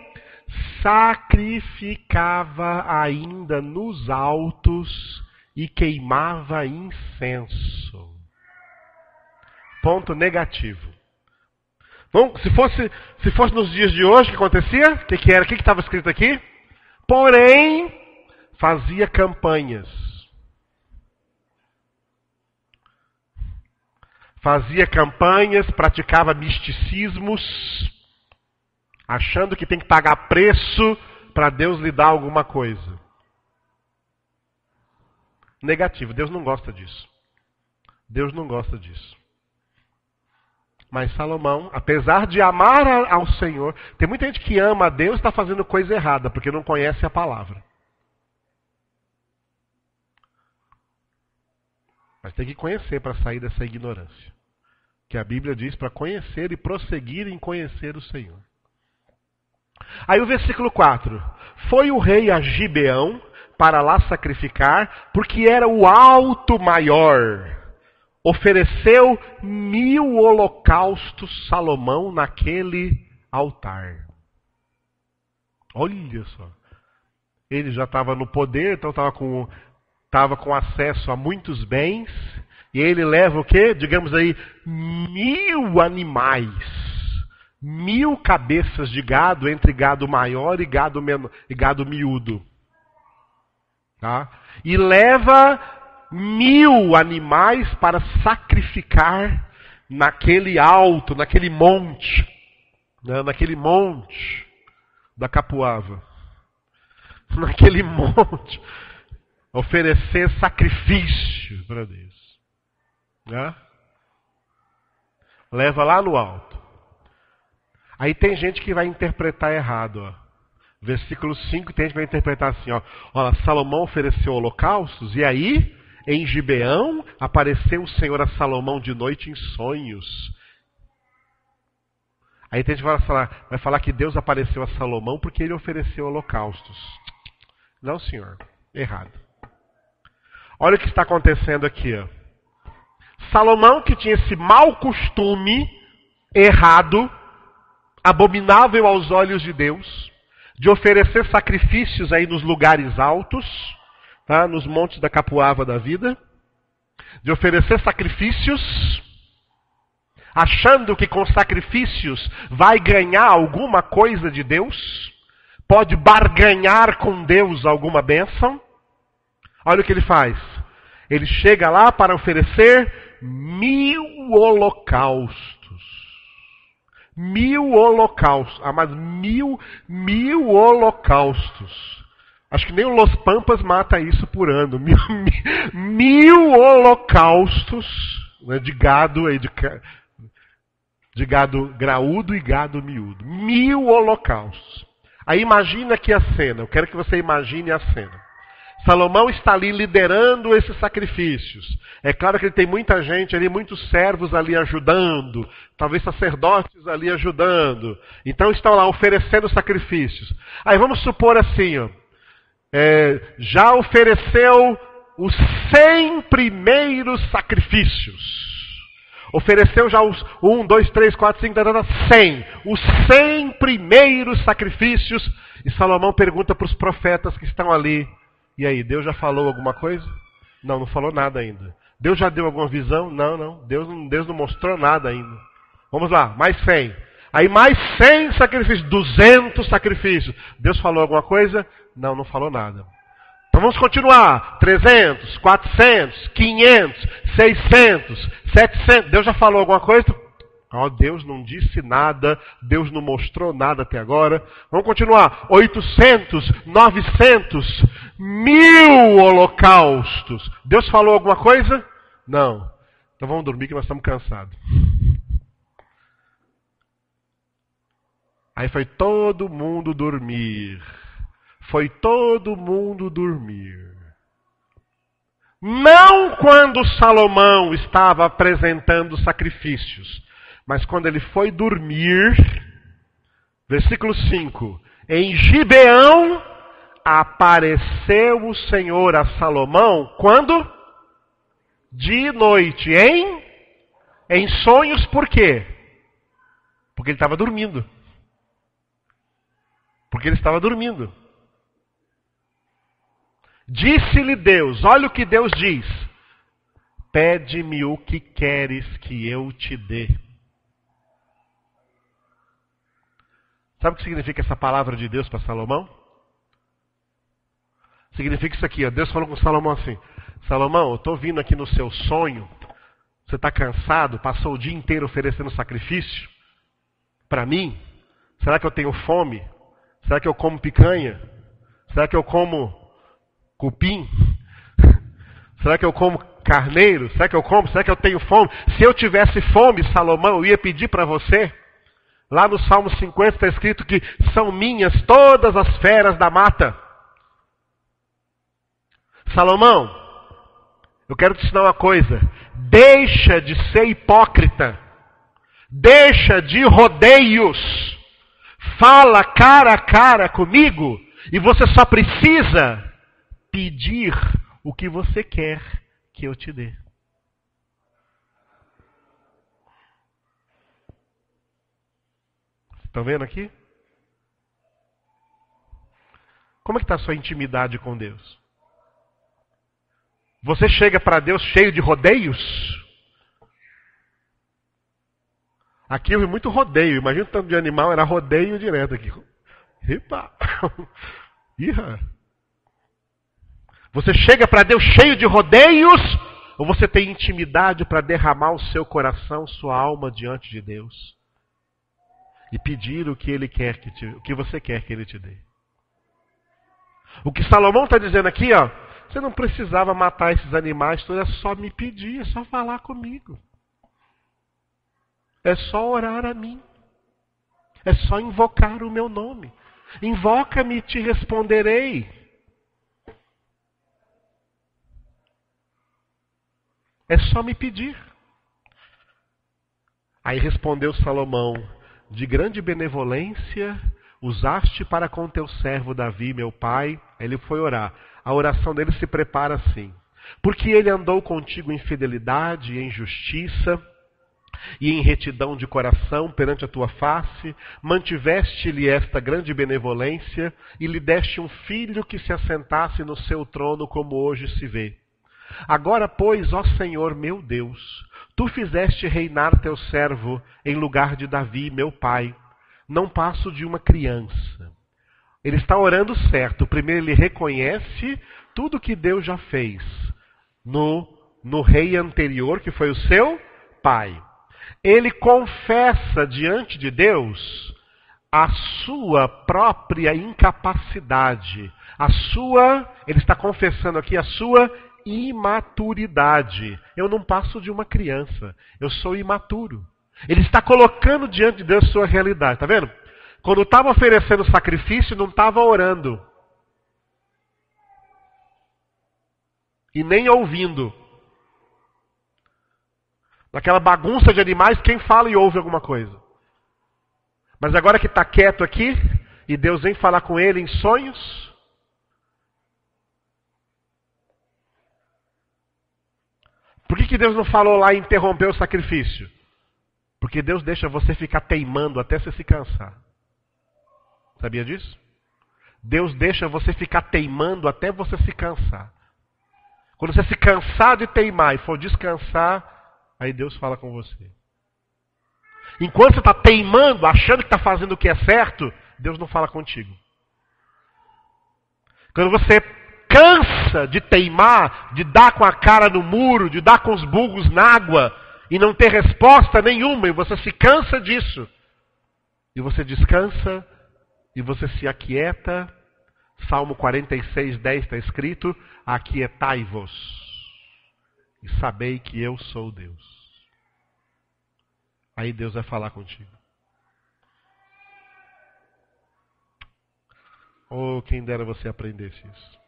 sacrificava ainda nos altos e queimava incenso. Ponto negativo. Bom, se fosse nos dias de hoje, o que acontecia? O que era? O que estava escrito aqui? Porém, fazia campanhas. Fazia campanhas, praticava misticismos, achando que tem que pagar preço para Deus lhe dar alguma coisa. negativo. Deus não gosta disso. Deus não gosta disso. Mas Salomão, apesar de amar ao Senhor, tem muita gente que ama a Deus e está fazendo coisa errada, porque não conhece a palavra. Mas tem que conhecer para sair dessa ignorância. Que a Bíblia diz para conhecer e prosseguir em conhecer o Senhor. Aí o versículo 4. Foi o rei a Gibeão para lá sacrificar, porque era o alto maior. Ofereceu 1000 holocaustos Salomão naquele altar. Olha só. Ele já estava no poder, então estava com acesso a muitos bens. E ele leva o quê? Digamos aí, 1000 animais. 1000 cabeças de gado, entre gado maior e gado miúdo. Tá? E leva 1000 animais para sacrificar naquele alto, naquele monte. Né? Naquele monte da Capuava. Naquele monte. Oferecer sacrifício para Deus. Né? Leva lá no alto. Aí tem gente que vai interpretar errado. Ó. Versículo 5 tem gente que vai interpretar assim. Ó. Olha, Salomão ofereceu holocaustos e aí, em Gibeão, apareceu o Senhor a Salomão de noite em sonhos. Aí tem gente que vai falar que Deus apareceu a Salomão porque ele ofereceu holocaustos. Não, senhor. Errado. Olha o que está acontecendo aqui. Ó. Salomão, que tinha esse mau costume errado, abominável aos olhos de Deus, de oferecer sacrifícios aí nos lugares altos, tá? Nos montes da Capuava da vida, de oferecer sacrifícios, achando que com sacrifícios vai ganhar alguma coisa de Deus, pode barganhar com Deus alguma bênção. Olha o que ele faz. Ele chega lá para oferecer 1000 holocaustos. 1000 holocaustos. Ah, mas 1000 holocaustos. Acho que nem o Los Pampas mata isso por ano. 1000 holocaustos, né, de gado, de gado graúdo e gado miúdo. 1000 holocaustos. Aí imagina aqui a cena. Eu quero que você imagine a cena. Salomão está ali liderando esses sacrifícios. É claro que ele tem muita gente ali, muitos servos ali ajudando, talvez sacerdotes ali ajudando. Então estão lá oferecendo sacrifícios. Aí vamos supor assim, ó, já ofereceu os 100 primeiros sacrifícios. Ofereceu já os 1, 2, 3, 4, 5, 100. Os 100 primeiros sacrifícios. E Salomão pergunta para os profetas que estão ali. E aí, Deus já falou alguma coisa? Não, não falou nada ainda. Deus já deu alguma visão? Não. Deus não mostrou nada ainda. Vamos lá, mais 100. Aí mais 100 sacrifícios, 200 sacrifícios. Deus falou alguma coisa? Não, não falou nada. Então vamos continuar. 300, 400, 500, 600, 700. Deus já falou alguma coisa? Oh, Deus não disse nada, Deus não mostrou nada até agora. Vamos continuar. 800, 900, 1000 holocaustos. Deus falou alguma coisa? Não. Então vamos dormir que nós estamos cansados. Aí foi todo mundo dormir. Foi todo mundo dormir. Não quando Salomão estava apresentando sacrifícios, mas quando ele foi dormir, versículo 5, em Gibeão apareceu o Senhor a Salomão, quando? De noite, em sonhos, por quê? Porque ele estava dormindo. Porque ele estava dormindo. Disse-lhe Deus, olha o que Deus diz: pede-me o que queres que eu te dê. Sabe o que significa essa palavra de Deus para Salomão? Significa isso aqui, ó. Deus falou com Salomão assim: Salomão, eu estou vindo aqui no seu sonho, você está cansado, passou o dia inteiro oferecendo sacrifício para mim? Será que eu tenho fome? Será que eu como picanha? Será que eu como cupim? Será que eu como carneiro? Será que eu como? Será que eu tenho fome? Se eu tivesse fome, Salomão, eu ia pedir para você. Lá no Salmo 50 está escrito que são minhas todas as feras da mata. Salomão, eu quero te ensinar uma coisa. Deixa de ser hipócrita. Deixa de rodeios. Fala cara a cara comigo e você só precisa pedir o que você quer que eu te dê. Estão vendo aqui? Como é que está a sua intimidade com Deus? Você chega para Deus cheio de rodeios? Aqui eu vi muito rodeio. Imagina o tanto de animal, era rodeio direto aqui. Epa! Iha! Você chega para Deus cheio de rodeios? Ou você tem intimidade para derramar o seu coração, sua alma diante de Deus? E pedir o que Ele quer o que você quer que Ele te dê. O que Salomão está dizendo aqui, ó, você não precisava matar esses animais, é só me pedir, é só falar comigo. É só orar a mim. É só invocar o meu nome. Invoca-me e te responderei. É só me pedir. Aí respondeu Salomão: de grande benevolência usaste para com teu servo Davi, meu pai. Ele foi orar. A oração dele se prepara assim: porque ele andou contigo em fidelidade e em justiça, e em retidão de coração perante a tua face, mantiveste-lhe esta grande benevolência, e lhe deste um filho que se assentasse no seu trono, como hoje se vê. Agora, pois, ó Senhor meu Deus, tu fizeste reinar teu servo em lugar de Davi, meu pai. Não passo de uma criança. Ele está orando certo. Primeiro ele reconhece tudo que Deus já fez no rei anterior, que foi o seu pai. Ele confessa diante de Deus a sua própria incapacidade. Ele está confessando aqui a sua imaturidade. Eu não passo de uma criança. Eu sou imaturo. Ele está colocando diante de Deus sua realidade. Está vendo? Quando estava oferecendo sacrifício, não estava orando. E nem ouvindo. Naquela bagunça de animais, quem fala e ouve alguma coisa. Mas agora que está quieto aqui, e Deus vem falar com ele em sonhos. Por que Deus não falou lá e interrompeu o sacrifício? Porque Deus deixa você ficar teimando até você se cansar. Sabia disso? Deus deixa você ficar teimando até você se cansar. Quando você se cansar de teimar e for descansar, aí Deus fala com você. Enquanto você está teimando, achando que está fazendo o que é certo, Deus não fala contigo. Quando você cansa de teimar, de dar com a cara no muro, de dar com os burros na água e não ter resposta nenhuma, e você se cansa disso, e você descansa, e você se aquieta. Salmo 46:10 está escrito: aquietai-vos e sabei que eu sou Deus. Aí Deus vai falar contigo. Oh, quem dera você aprendesse isso.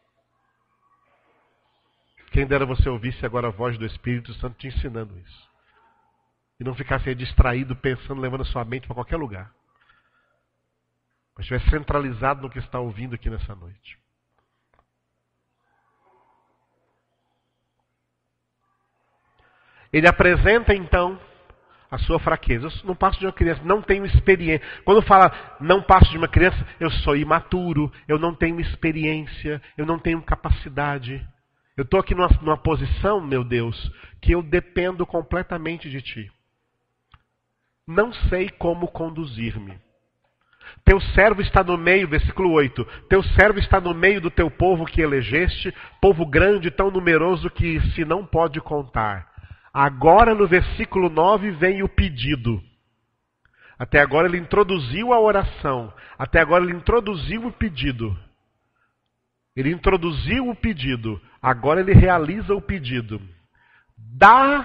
Quem dera você ouvisse agora a voz do Espírito Santo te ensinando isso. E não ficasse aí distraído, pensando, levando a sua mente para qualquer lugar. Mas estiver centralizado no que está ouvindo aqui nessa noite. Ele apresenta então a sua fraqueza. Eu não passo de uma criança, não tenho experiência. Quando fala não passo de uma criança, eu sou imaturo, eu não tenho experiência, eu não tenho capacidade. Eu estou aqui numa posição, meu Deus, que eu dependo completamente de Ti. Não sei como conduzir-me. Teu servo está no meio, versículo 8. Teu servo está no meio do teu povo que elegeste, povo grande, tão numeroso que se não pode contar. Agora no versículo 9 vem o pedido. Até agora ele introduziu a oração. Até agora ele introduziu o pedido. Ele introduziu o pedido, agora ele realiza o pedido. Dá,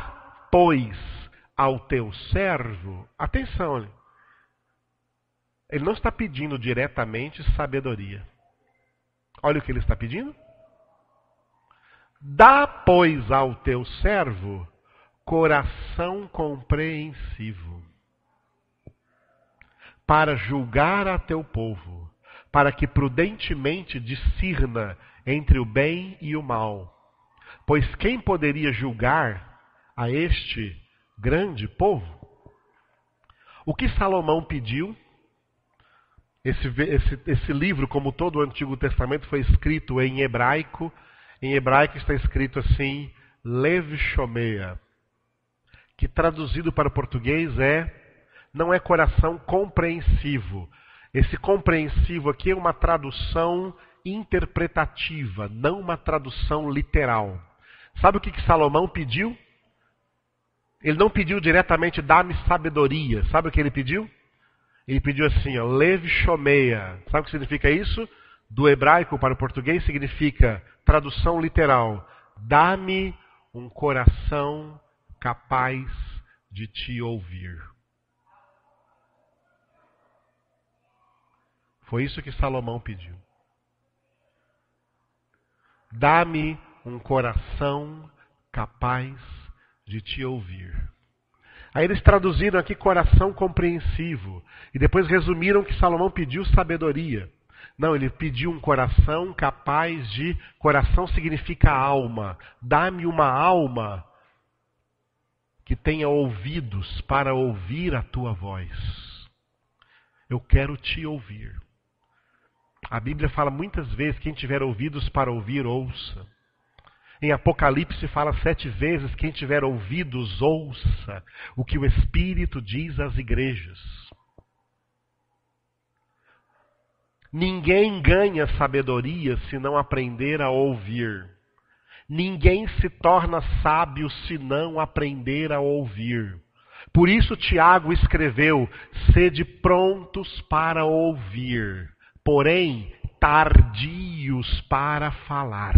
pois, ao teu servo, atenção, ele não está pedindo diretamente sabedoria. Olha o que ele está pedindo. Dá, pois, ao teu servo coração compreensivo, para julgar a teu povo, para que prudentemente discirna entre o bem e o mal. Pois quem poderia julgar a este grande povo? O que Salomão pediu? Esse livro, como todo o Antigo Testamento, foi escrito em hebraico. Em hebraico está escrito assim, Lev Shomea, que traduzido para o português não é coração compreensivo. Esse compreensivo aqui é uma tradução interpretativa, não uma tradução literal. Sabe o que Salomão pediu? Ele não pediu diretamente, dá-me sabedoria. Sabe o que ele pediu? Ele pediu assim, ó, Lev Shomea. Sabe o que significa isso? Do hebraico para o português significa, tradução literal, dá-me um coração capaz de te ouvir. Foi isso que Salomão pediu. Dá-me um coração capaz de te ouvir. Aí eles traduziram aqui coração compreensivo. E depois resumiram que Salomão pediu sabedoria. Não, ele pediu um coração capaz de... Coração significa alma. Dá-me uma alma que tenha ouvidos para ouvir a tua voz. Eu quero te ouvir. A Bíblia fala muitas vezes, quem tiver ouvidos para ouvir, ouça. Em Apocalipse fala 7 vezes, quem tiver ouvidos, ouça o que o Espírito diz às igrejas. Ninguém ganha sabedoria se não aprender a ouvir. Ninguém se torna sábio se não aprender a ouvir. Por isso Tiago escreveu, sede prontos para ouvir, porém tardios para falar.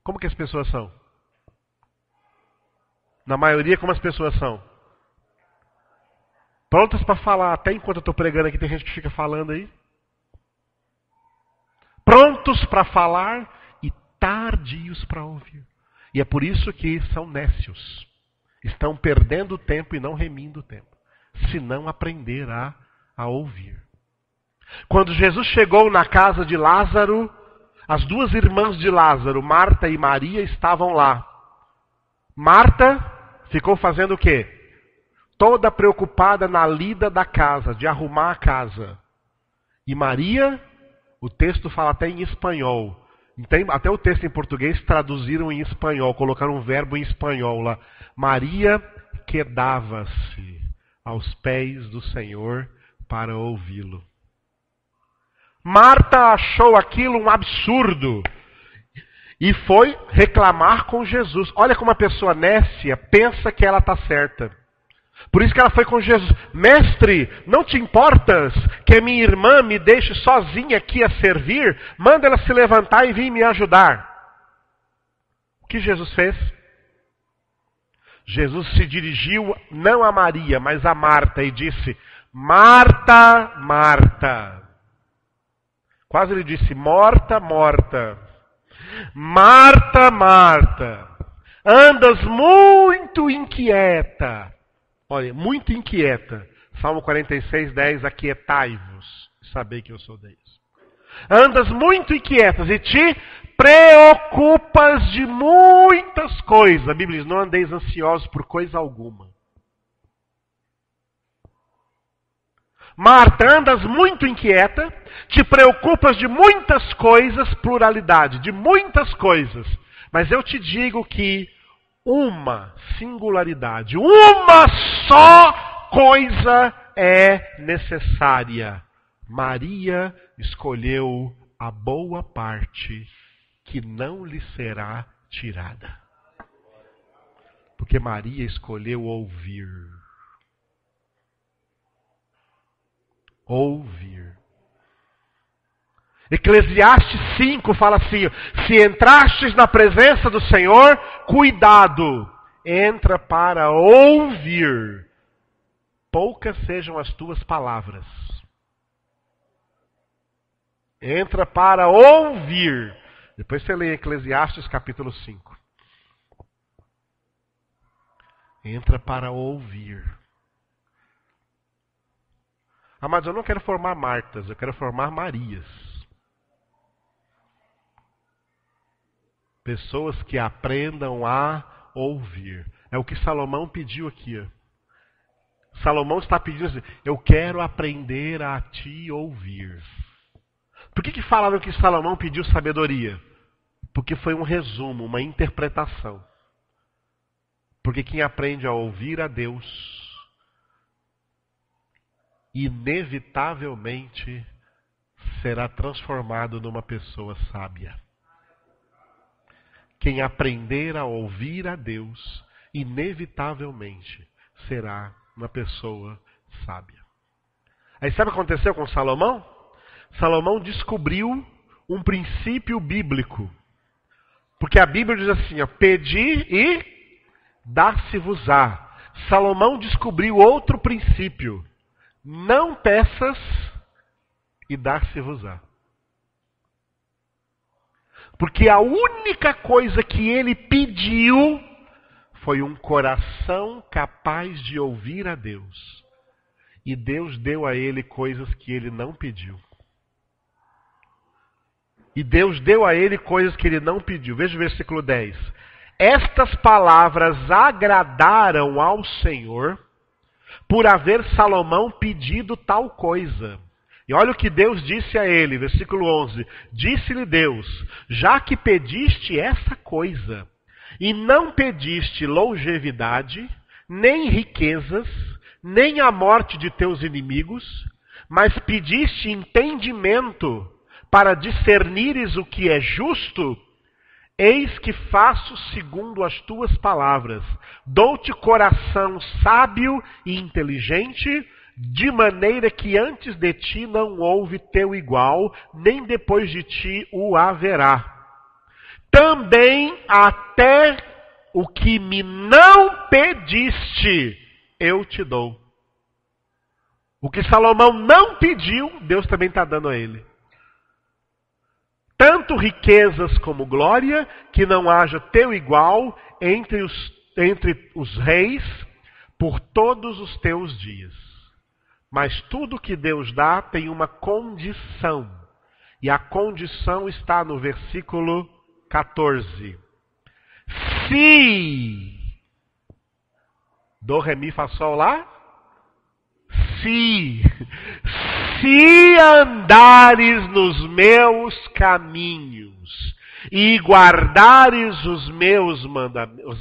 Como que as pessoas são? Na maioria, como as pessoas são? Prontas para falar, até enquanto eu estou pregando aqui, tem gente que fica falando aí. Prontos para falar e tardios para ouvir. E é por isso que são nécios. Estão perdendo o tempo e não remindo o tempo. Se não aprender a ouvir. Quando Jesus chegou na casa de Lázaro, as duas irmãs de Lázaro, Marta e Maria, estavam lá. Marta ficou fazendo o quê? Toda preocupada na lida da casa, de arrumar a casa. E Maria, o texto fala até em espanhol. Até o texto em português traduziram em espanhol, colocaram um verbo em espanhol lá. Maria quedava-se aos pés do Senhor para ouvi-lo. Marta achou aquilo um absurdo e foi reclamar com Jesus. Olha como a pessoa nécia pensa que ela está certa. Por isso que ela foi com Jesus. Mestre, não te importas que a minha irmã me deixe sozinha aqui a servir? Manda ela se levantar e vir me ajudar. O que Jesus fez? Jesus se dirigiu não a Maria, mas a Marta e disse, Marta, Marta. Quase ele disse, morta, morta. Marta, Marta, andas muito inquieta. Olha, muito inquieta. Salmo 46, 10, aquietai-vos, sabei que eu sou Deus. Andas muito inquietas e te preocupas de muitas coisas. A Bíblia diz, não andeis ansiosos por coisa alguma. Marta, andas muito inquieta, te preocupas de muitas coisas, pluralidade, de muitas coisas. Mas eu te digo que uma singularidade, uma só coisa é necessária. Maria escolheu a boa parte que não lhe será tirada. Porque Maria escolheu ouvir. Ouvir. Eclesiastes 5 fala assim: se entrastes na presença do Senhor, cuidado, entra para ouvir. Poucas sejam as tuas palavras. Entra para ouvir. Depois você lê Eclesiastes capítulo 5. Entra para ouvir. Amados, eu não quero formar Martas, eu quero formar Marias. Pessoas que aprendam a ouvir. É o que Salomão pediu aqui. Salomão está pedindo assim: eu quero aprender a te ouvir. Por que falaram que Salomão pediu sabedoria? Porque foi um resumo, uma interpretação. Porque quem aprende a ouvir a Deus, inevitavelmente será transformado numa pessoa sábia. Quem aprender a ouvir a Deus, inevitavelmente será uma pessoa sábia. Aí sabe o que aconteceu com Salomão? Salomão descobriu um princípio bíblico. Porque a Bíblia diz assim, ó, pedi e dar-se-vos-á. Salomão descobriu outro princípio. Não peças e dar-se-vos-á. Porque a única coisa que ele pediu foi um coração capaz de ouvir a Deus. E Deus deu a ele coisas que ele não pediu. E Deus deu a ele coisas que ele não pediu. Veja o versículo 10. Estas palavras agradaram ao Senhor por haver Salomão pedido tal coisa. E olha o que Deus disse a ele, versículo 11. Disse-lhe Deus, já que pediste essa coisa, e não pediste longevidade, nem riquezas, nem a morte de teus inimigos, mas pediste entendimento para discernires o que é justo, eis que faço segundo as tuas palavras. Dou-te coração sábio e inteligente, de maneira que antes de ti não houve teu igual, nem depois de ti o haverá. Também até o que me não pediste, eu te dou. O que Salomão não pediu, Deus também está dando a ele. Tanto riquezas como glória, que não haja teu igual entre os reis por todos os teus dias. Mas tudo que Deus dá tem uma condição. E a condição está no versículo 14. Se do, ré, mi, fá, sol lá. Se andares nos meus caminhos e guardares os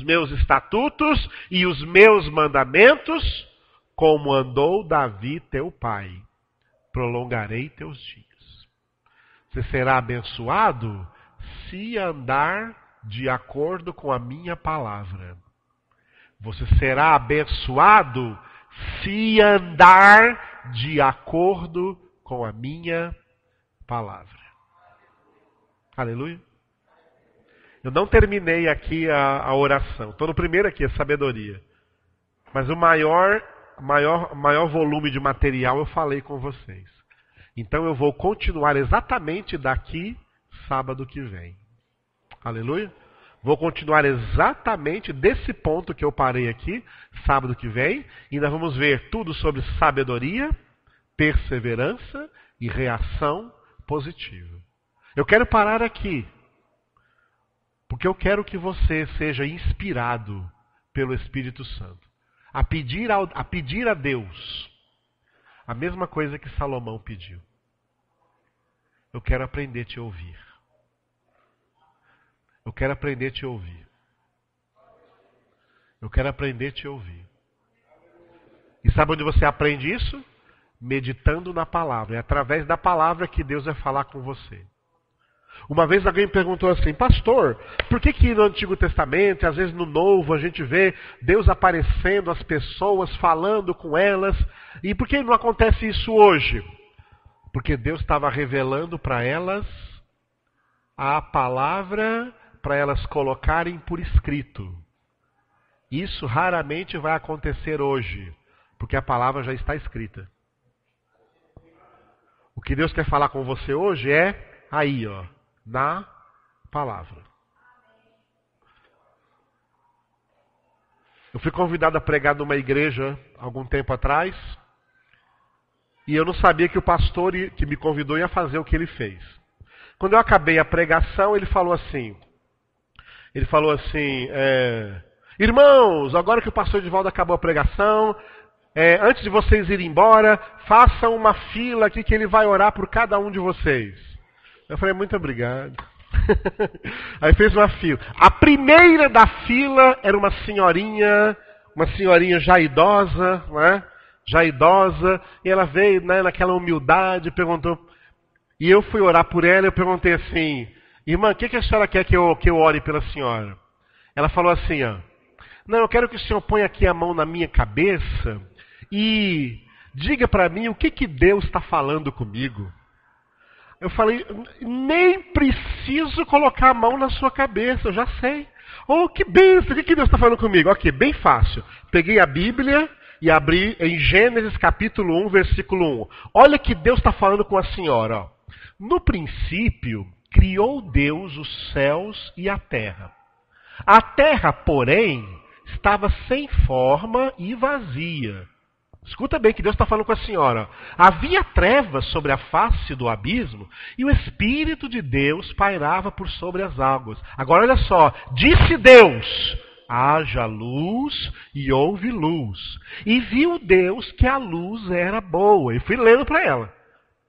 meus estatutos e os meus mandamentos, como andou Davi teu pai, prolongarei teus dias. Você será abençoado se andar de acordo com a minha palavra. Você será abençoado se andar de acordo com a minha palavra. Aleluia. Eu não terminei aqui a oração. Estou no primeiro aqui, a sabedoria. Mas o maior volume de material eu falei com vocês. Então eu vou continuar exatamente daqui, sábado que vem. Aleluia. Vou continuar exatamente desse ponto que eu parei aqui, sábado que vem. E nós vamos ver tudo sobre sabedoria, perseverança e reação positiva. Eu quero parar aqui, porque eu quero que você seja inspirado pelo Espírito Santo. A pedir a Deus a mesma coisa que Salomão pediu. Eu quero aprender a te ouvir. Eu quero aprender a te ouvir. Eu quero aprender a te ouvir. E sabe onde você aprende isso? Meditando na palavra. É através da palavra que Deus vai falar com você. Uma vez alguém perguntou assim, pastor, por que no Antigo Testamento, às vezes no Novo, a gente vê Deus aparecendo às pessoas, falando com elas, e por que não acontece isso hoje? Porque Deus estava revelando para elas a palavra para elas colocarem por escrito. Isso raramente vai acontecer hoje, porque a palavra já está escrita. O que Deus quer falar com você hoje é aí, ó, na palavra. Eu fui convidado a pregar numa igreja algum tempo atrás, e eu não sabia que o pastor que me convidou ia fazer o que ele fez. Quando eu acabei a pregação, ele falou assim, irmãos, agora que o pastor Edivaldo acabou a pregação, antes de vocês irem embora, façam uma fila aqui que ele vai orar por cada um de vocês. Eu falei, muito obrigado. Aí fez uma fila. A primeira da fila era uma senhorinha já idosa, né? Já idosa, e ela veio, né, naquela humildade, perguntou, e eu fui orar por ela, eu perguntei assim, irmã, o que a senhora quer que eu ore pela senhora? Ela falou assim, ó, não, eu quero que o senhor ponha aqui a mão na minha cabeça e diga para mim o que Deus está falando comigo. Eu falei, nem preciso colocar a mão na sua cabeça, eu já sei. Oh, que bênção, o que Deus está falando comigo? Ok, bem fácil. Peguei a Bíblia e abri em Gênesis capítulo 1, versículo 1. Olha que Deus está falando com a senhora. Ó. No princípio, criou Deus os céus e a terra. A terra, porém, estava sem forma e vazia. Escuta bem que Deus está falando com a senhora. Havia trevas sobre a face do abismo e o Espírito de Deus pairava por sobre as águas. Agora olha só, disse Deus, haja luz e houve luz. E viu Deus que a luz era boa. E fui lendo para ela,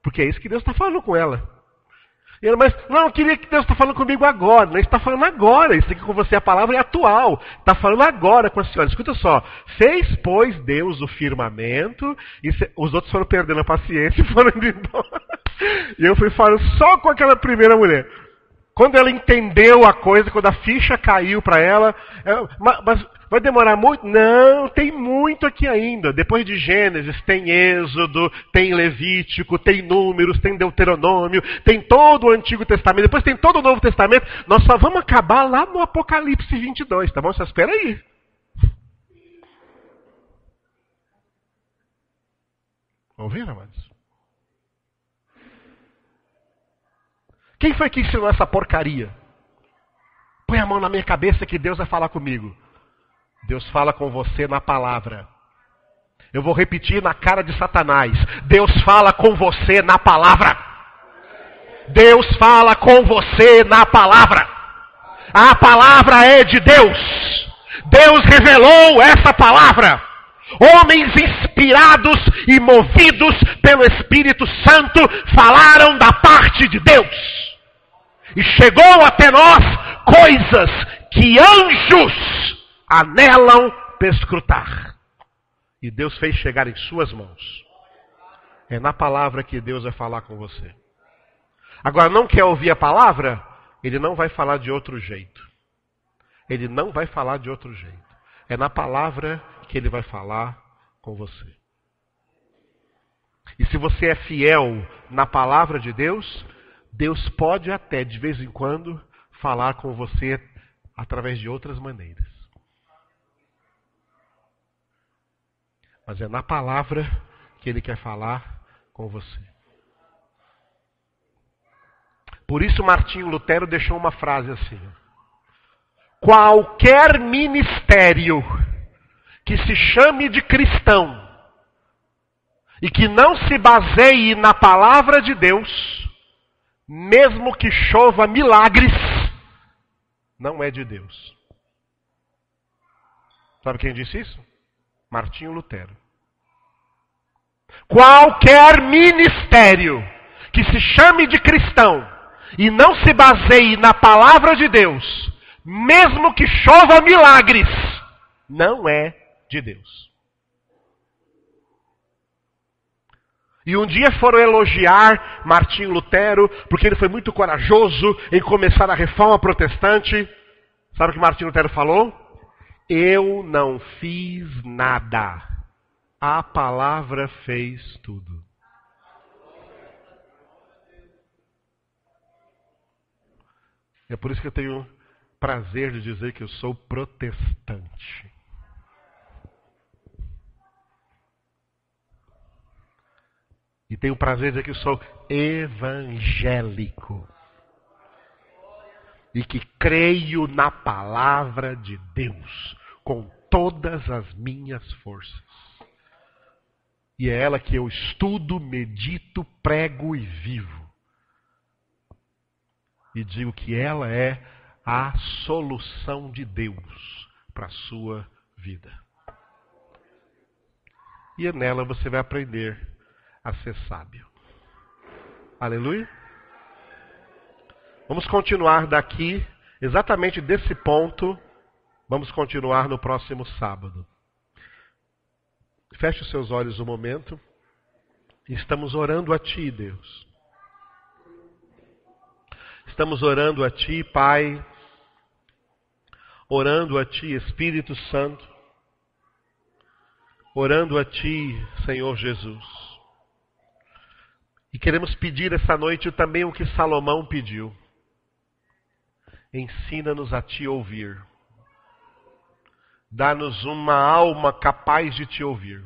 porque é isso que Deus está falando com ela. E ela, mas não, eu queria que Deus está falando comigo agora. Não, está falando agora. Isso aqui com você, a palavra é atual. Está falando agora com a senhora. Escuta só. Fez, pois, Deus o firmamento. E os outros foram perdendo a paciência e foram indo embora. E eu fui falando só com aquela primeira mulher. Quando ela entendeu a coisa, quando a ficha caiu para ela, mas vai demorar muito? Não, tem muito aqui ainda. Depois de Gênesis, tem Êxodo, tem Levítico, tem Números, tem Deuteronômio, tem todo o Antigo Testamento, depois tem todo o Novo Testamento. Nós só vamos acabar lá no Apocalipse 22, tá bom? Você espera aí. Ouviram, amados? Quem foi que ensinou essa porcaria? Põe a mão na minha cabeça que Deus vai falar comigo. Deus fala com você na palavra. Eu vou repetir na cara de Satanás. Deus fala com você na palavra. Deus fala com você na palavra. A palavra é de Deus. Deus revelou essa palavra. Homens inspirados e movidos pelo Espírito Santo falaram da parte de Deus. E chegou até nós coisas que anjos anelam perscrutar. E Deus fez chegar em suas mãos. É na palavra que Deus vai falar com você. Agora, não quer ouvir a palavra? Ele não vai falar de outro jeito. Ele não vai falar de outro jeito. É na palavra que ele vai falar com você. E se você é fiel na palavra de Deus, Deus pode até, de vez em quando, falar com você através de outras maneiras. Mas é na palavra que ele quer falar com você. Por isso Martinho Lutero deixou uma frase assim: qualquer ministério que se chame de cristão e que não se baseie na palavra de Deus, mesmo que chova milagres, não é de Deus. Sabe quem disse isso? Martinho Lutero. Qualquer ministério que se chame de cristão e não se baseie na palavra de Deus, mesmo que chova milagres, não é de Deus. E um dia foram elogiar Martinho Lutero, porque ele foi muito corajoso em começar a reforma protestante. Sabe o que Martinho Lutero falou? Eu não fiz nada. A palavra fez tudo. É por isso que eu tenho prazer de dizer que eu sou protestante. E tenho prazer de dizer que eu sou evangélico. E que creio na palavra de Deus com todas as minhas forças. E é ela que eu estudo, medito, prego e vivo. E digo que ela é a solução de Deus para a sua vida. E nela você vai aprender a ser sábio. Aleluia? Vamos continuar daqui, exatamente desse ponto, vamos continuar no próximo sábado. Feche os seus olhos um momento. Estamos orando a Ti, Deus. Estamos orando a Ti, Pai. Orando a Ti, Espírito Santo. Orando a Ti, Senhor Jesus. E queremos pedir essa noite também o que Salomão pediu. Ensina-nos a Te ouvir. Dá-nos uma alma capaz de Te ouvir.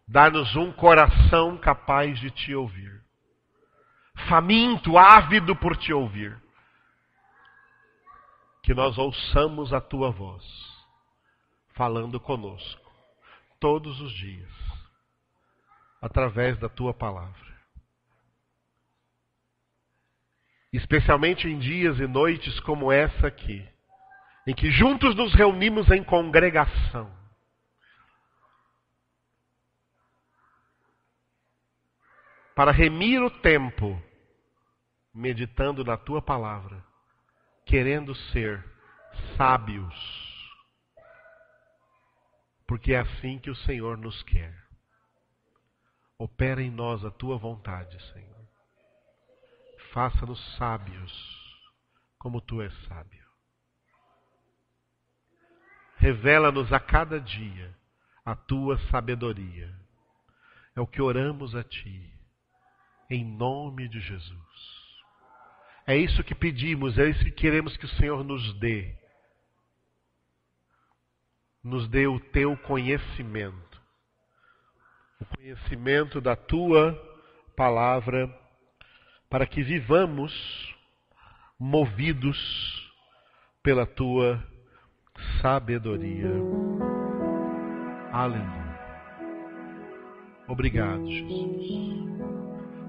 Dá-nos um coração capaz de Te ouvir. Faminto, ávido por Te ouvir. Que nós ouçamos a Tua voz, falando conosco, todos os dias, através da Tua palavra. Especialmente em dias e noites como essa aqui, em que juntos nos reunimos em congregação. Para remir o tempo, meditando na Tua palavra, querendo ser sábios, porque é assim que o Senhor nos quer. Opera em nós a Tua vontade, Senhor. Faça-nos sábios, como Tu és sábio. Revela-nos a cada dia a Tua sabedoria. É o que oramos a Ti, em nome de Jesus. É isso que pedimos, é isso que queremos que o Senhor nos dê. Nos dê o Teu conhecimento. O conhecimento da Tua palavra, para que vivamos movidos pela Tua sabedoria. Aleluia. Obrigado, Jesus.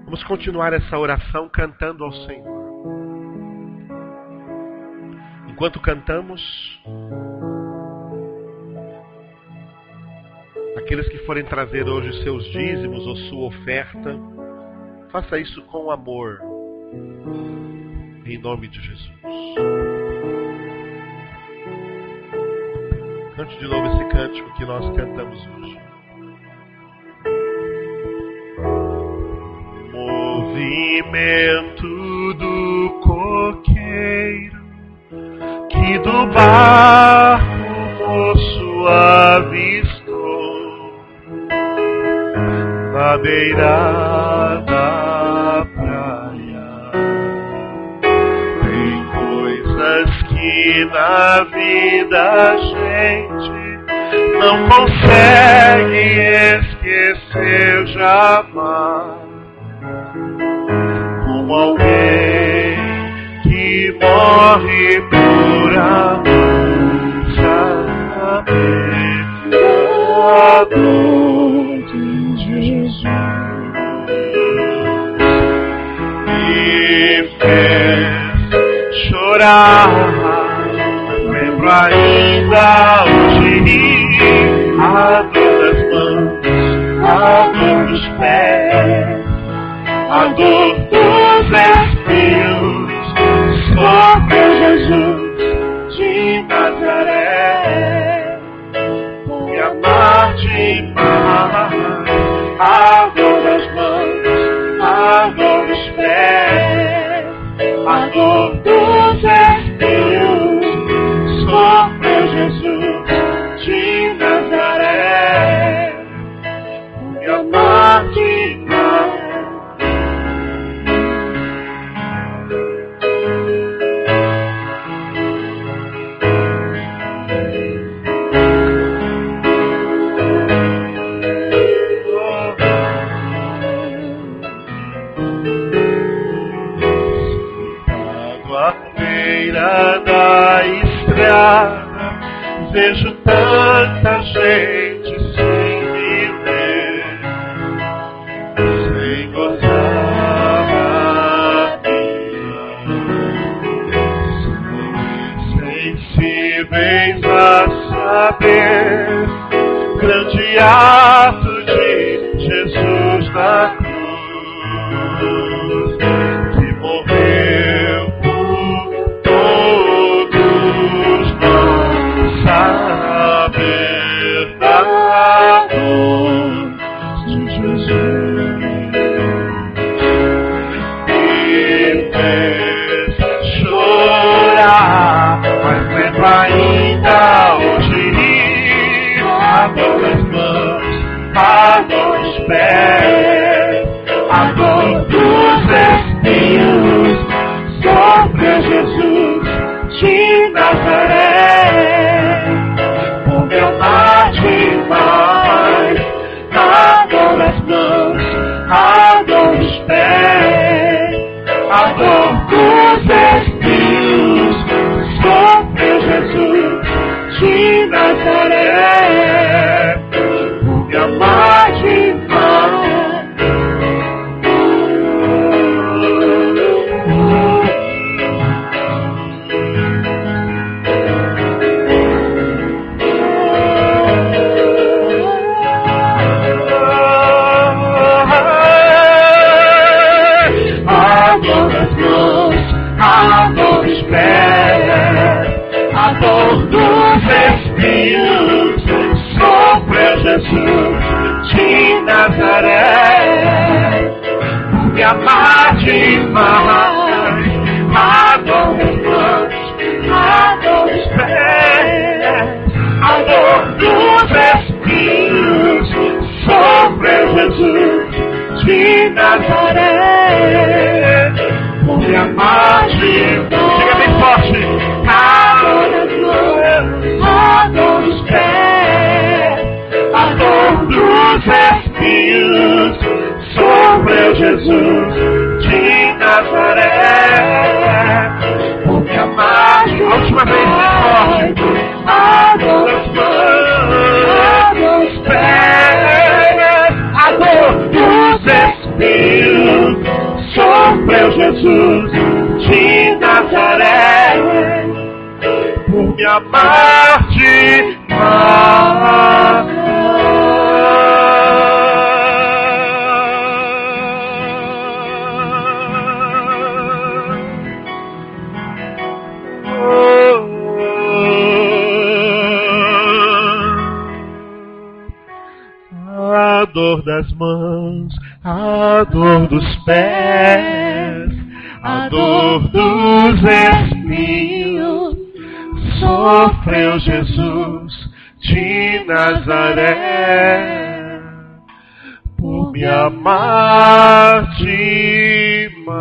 Vamos continuar essa oração cantando ao Senhor. Enquanto cantamos, aqueles que forem trazer hoje seus dízimos ou sua oferta, faça isso com amor, em nome de Jesus. Cante de novo esse cântico que nós cantamos hoje. Movimento do coqueiro que do barco o moço avistou na beira da praia. Tem coisas que na vida a gente não consegue esquecer jamais. Como alguém que morre por amor, sabe a dor de Jesus. Me fez chorar, lembro ainda hoje a dor das mãos, a dor dos pés, a dor dos espinhos, sofreu Jesus de Nazaré. Fui amar demais, a dor das mãos, a dor dos pés, a dor dos espinhos, sofreu Jesus de Nazaré. Fui amar demais. grande ato de Jesus na cruz, que morreu por todos nós, saber da dor de Jesus, me fez chorar, mas lembro ainda hoje a dor das mãos, a dor dos pés, a dor dos espinhos, sofreu Jesus de Nazaré, por me amar demais, a dor das mãos, a dor dos pés, a dor dos espinhos, sofreu Jesus de Nazaré, por me amar demais. A dor das mãos, a dor dos pés, a dor dos espinhos, sofreu Jesus de Nazaré, por me amar demais. A dor das mãos, a dor dos pés, a dor dos espinhos, sofreu Jesus de Nazaré, por me amar demais. Diga bem forte. A dor das mãos, a dor dos pés, a dor dos espinhos, sofreu Jesus de Nazaré, por me amar demais. A última vez, bem forte. A dor das mãos, a dor dos pés, a dor dos espinhos, sofreu Jesus de Nazaré, por me amar demais. A dor das mãos, a dor dos pés, a dor dos espinhos, sofreu Jesus de Nazaré, por me amar demais.